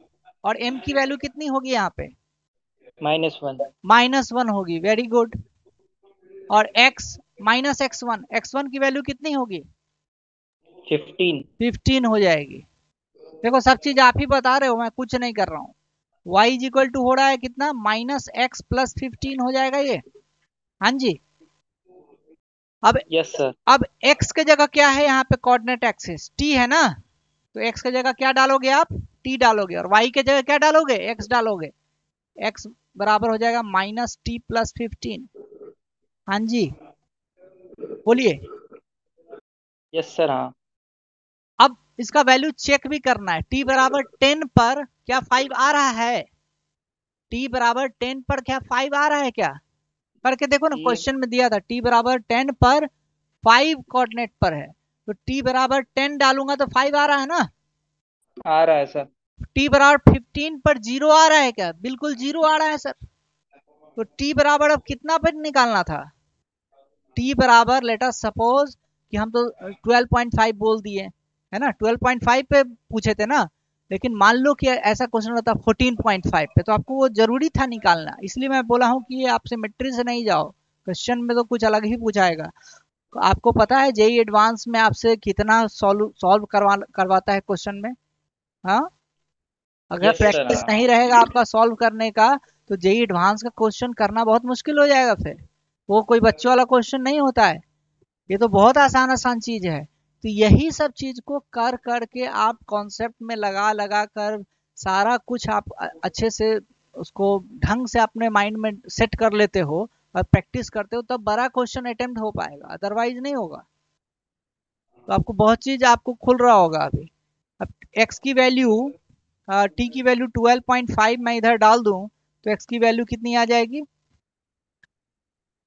और m की वैल्यू कितनी होगी यहाँ पे, -1। -1 होगी, वेरी गुड। और x माइनस x1 की वैल्यू कितनी होगी, 15। 15 हो जाएगी। देखो सब चीज आप ही बता रहे हो, मैं कुछ नहीं कर रहा हूँ। y इज इक्वल टू हो रहा है कितना, -x + 15 हो जाएगा ये। हाँ जी। अब यस सर। अब x के जगह क्या है यहाँ पे, कोऑर्डिनेट एक्सिस t है ना, तो x के जगह क्या डालोगे आप, t डालोगे, और y के जगह क्या डालोगे, x डालोगे। x बराबर हो जाएगा -t + 15। हाँ जी, बोलिए। यस सर हाँ। अब इसका वैल्यू चेक भी करना है, t बराबर 10 पर क्या 5 आ रहा है, t बराबर 10 पर क्या 5 आ रहा है क्या, करके देखो ना, ये क्वेश्चन में दिया था t बराबर 10 पर 5 कोऑर्डिनेट पर है, तो t बराबर 10 डालूंगा तो 5 आ रहा है ना। आ रहा है सर। t बराबर 15 पर 0 आ रहा है क्या, बिल्कुल 0 आ रहा है सर। तो t बराबर अब कितना पर निकालना था, t बराबर लेट अस सपोज कि हम तो 12.5 बोल दिए है ना, 12.5 पे पूछे थे ना, लेकिन मान लो कि ऐसा क्वेश्चन होता 14.5 पे, तो आपको वो जरूरी था निकालना, इसलिए मैं बोला हूँ कि ये आपसे सिमेट्री से नहीं जाओ, क्वेश्चन में तो कुछ अलग ही पूछाएगा। तो आपको पता है जेई एडवांस में आपसे कितना सॉल्व करवाता है क्वेश्चन में। हाँ, अगर यस सर प्रैक्टिस हाँ। नहीं रहेगा आपका सॉल्व करने का, तो जेई एडवांस का क्वेश्चन करना बहुत मुश्किल हो जाएगा फिर, वो कोई बच्चों वाला क्वेश्चन नहीं होता है, ये तो बहुत आसान आसान चीज है। तो यही सब चीज को कर करके आप कॉन्सेप्ट में लगा लगा कर सारा कुछ आप अच्छे से उसको ढंग से अपने माइंड में सेट कर लेते हो और प्रैक्टिस करते हो, तब बड़ा क्वेश्चन अटेम्प्ट हो पाएगा, अदरवाइज नहीं होगा। तो आपको बहुत चीज आपको खुल रहा होगा अभी। अब x की वैल्यू, t की वैल्यू 12.5 मैं इधर डाल दूं तो x की वैल्यू कितनी आ जाएगी?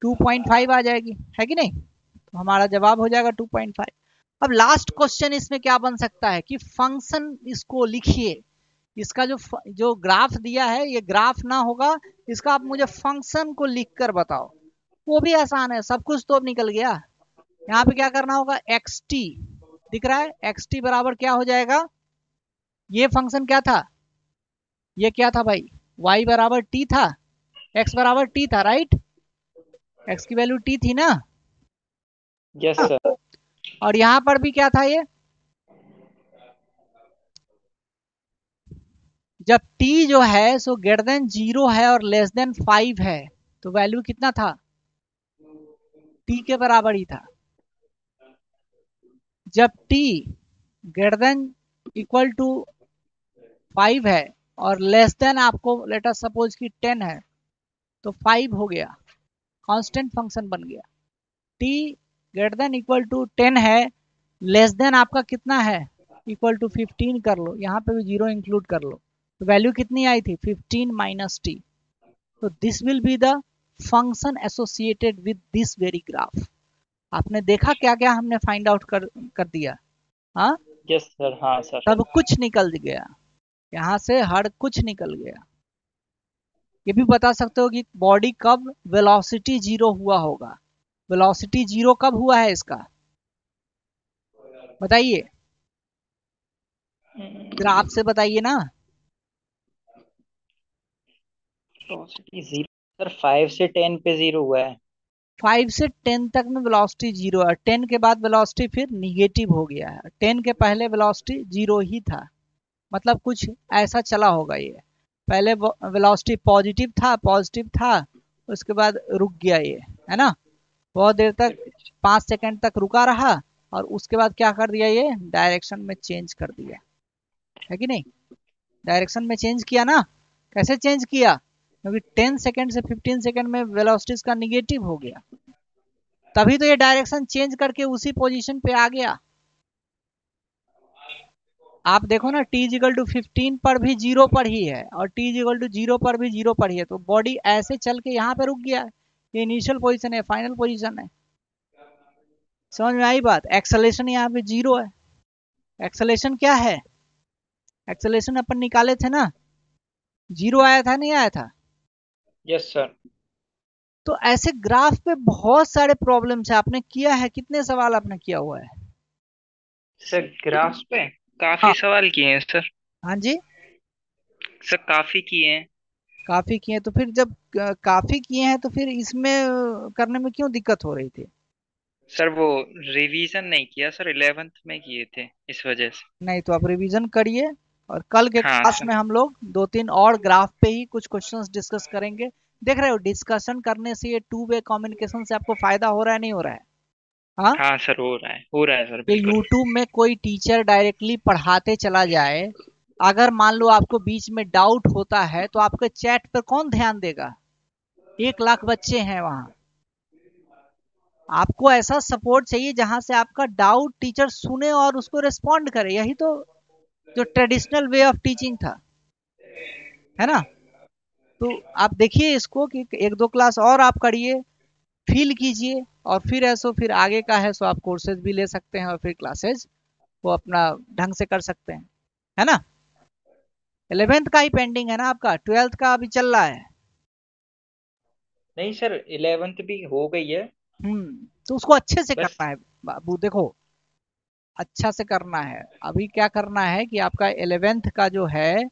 2.5 आ जाएगी, है कि नहीं? तो हमारा जवाब हो जाएगा 2.5। अब लास्ट क्वेश्चन इसमें क्या बन सकता है कि फंक्शन इसको लिखिए, इसका जो ग्राफ दिया है ये ग्राफ ना होगा, इसका आप मुझे फंक्शन को लिख कर बताओ। वो भी आसान है, सब कुछ तो अब निकल गया। यहाँ पे क्या करना होगा, एक्स टी दिख रहा है, एक्स टी बराबर क्या हो जाएगा, ये फंक्शन क्या था, ये क्या था भाई, y बराबर टी था, x बराबर टी था, राइट? x की वैल्यू टी थी ना? यस हाँ। सर। और यहाँ पर भी क्या था, ये जब t जो है सो ग्रेटर देन 0 है और लेस देन 5 है, तो वैल्यू कितना था, t के बराबर ही था। जब t greater than equal to 5 है और लेस देन आपको लेट अस सपोज कि 10 है, तो 5 हो गया, कांस्टेंट फंक्शन बन गया। t greater than equal to 10 है, लेस देन आपका कितना है, इक्वल टू 15 कर लो, यहाँ पे भी जीरो इंक्लूड कर लो, तो वैल्यू कितनी आई थी, 15 माइनस टी। तो this will be the function associated with this very graph. आपने देखा क्या क्या हमने फाइंड आउट कर दिया? हाँ, यस सर, हाँ सर। सब कुछ निकल गया, यहाँ से हर कुछ निकल गया। ये भी बता सकते हो कि बॉडी कब वेलोसिटी जीरो हुआ होगा, वेलोसिटी जीरो कब हुआ है इसका, बताइए, ग्राफ से बताइए ना। वेलोसिटी जीरो सर, 5 से 10 पे जीरो हुआ है। 5 से 10 तक में वेलोसिटी जीरो है, 10 के बाद वेलोसिटी फिर निगेटिव हो गया है, 10 के पहले वेलोसिटी जीरो ही था, मतलब कुछ ऐसा चला होगा ये। पहले वेलोसिटी पॉजिटिव था, उसके बाद रुक गया ये, है ना, बहुत देर तक, 5 सेकंड तक रुका रहा, और उसके बाद क्या कर दिया, ये डायरेक्शन में चेंज कर दिया, है कि नहीं? डायरेक्शन में चेंज किया ना, कैसे चेंज किया, क्योंकि 10 सेकंड से 15 सेकंड में वेलोसिटीज का निगेटिव हो गया, तभी तो ये डायरेक्शन चेंज करके उसी पोजीशन पे आ गया। आप देखो ना, t इजिकल टू 15 पर भी जीरो पर ही है और t इजिकल टू 0 पर भी जीरो पर ही है, तो बॉडी ऐसे चल के यहाँ पे रुक गया है। ये इनिशियल पोजीशन है, फाइनल पोजीशन है, समझ में आई बात? एक्सेलेरेशन यहाँ पे जीरो है, एक्सेलेरेशन क्या है, एक्सेलेरेशन अपन निकाले थे ना, जीरो आया था नहीं आया था? Yes sir. तो ऐसे ग्राफ पे बहुत सारे प्रॉब्लम्स है, आपने किया है, कितने सवाल आपने किया हुआ है? सर ग्राफ्स पे हाँ। काफी सवाल किए हैं सर। हाँ जी, सर काफी किए हैं। काफी किए, तो फिर जब काफी किए हैं तो फिर इसमें करने में क्यों दिक्कत हो रही थी? सर वो रिवीजन नहीं किया सर, 11th में किए थे इस वजह से। नहीं तो आप रिवीजन करिए, और कल के हाँ क्लास सर। में हम लोग दो तीन और ग्राफ पे ही कुछ क्वेश्चंस डिस्कस करेंगे। देख रहे हो, डिस्कशन करने से ये टू वे कम्युनिकेशन से आपको फायदा हो रहा है नहीं हो रहा है? हाँ, हाँ सर, हो रहा है सर, ये बिल्कुल। यूट्यूब में कोई टीचर डायरेक्टली पढ़ाते चला जाए, अगर मान लो आपको बीच में डाउट होता है तो आपके चैट पर कौन ध्यान देगा, 1 लाख बच्चे हैं वहां, आपको ऐसा सपोर्ट चाहिए जहां से आपका डाउट टीचर सुने और उसको रिस्पॉन्ड करे, यही तो जो ट्रेडिशनल वे ऑफ टीचिंग था, है ना? तो आप देखिए इसको कि एक दो क्लास और आप करिए, फील कीजिए, और फिर ऐसो फिर आगे का है सो आप कोर्सेज भी ले सकते हैं और फिर क्लासेज वो अपना ढंग से कर सकते हैं, है ना? 11th का ही पेंडिंग है ना आपका, 12th का अभी चल रहा है। नहीं सर, 11th भी हो गई है। तो उसको अच्छे से बस। करना है बाबू, देखो, अच्छा से करना है। अभी क्या करना है कि आपका 11th का जो है,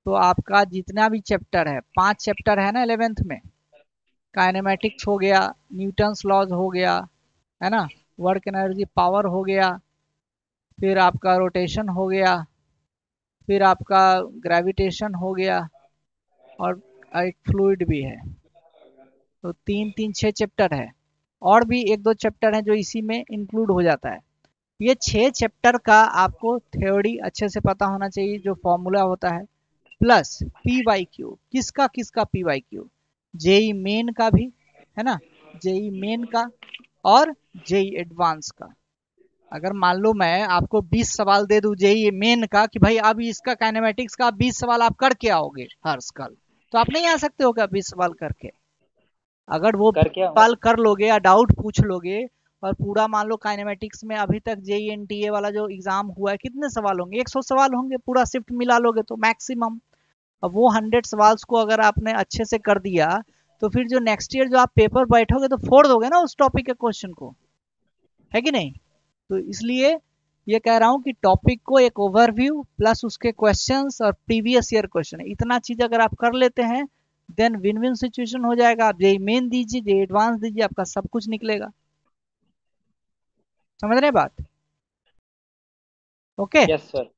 तो आपका जितना भी चैप्टर है, 5 चैप्टर है ना 11th में, काइनेमेटिक्स हो गया, न्यूटन्स लॉज हो गया, है ना, वर्क एनर्जी पावर हो गया, फिर आपका रोटेशन हो गया, फिर आपका ग्रेविटेशन हो गया, और एक फ्लूइड भी है, तो 3 3 6 चैप्टर है, और भी एक दो चैप्टर हैं जो इसी में इंक्लूड हो जाता है। ये 6 चैप्टर का आपको थ्योरी अच्छे से पता होना चाहिए, जो फॉर्मूला होता है, प्लस पी वाई क्यू, किसका किसका P Y Q, JEE main का भी है ना, जेई मेन का और जेई एडवांस का। अगर मान लो मैं आपको 20 सवाल दे दूं जेई मेन का कि भाई अब इसका काइनेमेटिक्स का 20 सवाल आप करके आओगे हर्ष कल, तो आप नहीं आ सकते हो क्या 20 सवाल करके? अगर वो 20 करके आऊंगा। सवाल कर लोगे या डाउट पूछ लोगे, और पूरा मान लो काइनेमेटिक्स में अभी तक जेई एनटीए वाला जो एग्जाम हुआ है कितने सवाल होंगे, 100 सवाल होंगे, पूरा शिफ्ट मिला लोगे तो मैक्सिमम। अब वो 100 सवाल्स को अगर आपने अच्छे से कर दिया, तो फिर जो नेक्स्ट ईयर जो आप पेपर बैठोगे तो फोड़ दोगे ना उस टॉपिक के क्वेश्चन को, है कि नहीं? तो इसलिए ये कह रहा हूं कि टॉपिक को एक ओवरव्यू प्लस उसके क्वेश्चंस और प्रीवियस ईयर क्वेश्चन, इतना चीज अगर आप कर लेते हैं, देन विन विन सिचुएशन हो जाएगा। आप जेई मेन दीजिए, जेई एडवांस दीजिए, आपका सब कुछ निकलेगा। समझ रहे हैं बात? ओके। Yes sir.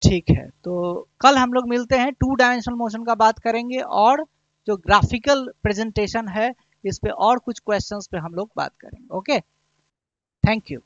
ठीक है, तो कल हम लोग मिलते हैं, 2 डायमेंशनल मोशन का बात करेंगे, और जो ग्राफिकल प्रेजेंटेशन है इस पे और कुछ क्वेश्चंस पे हम लोग बात करेंगे। Okay, thank you.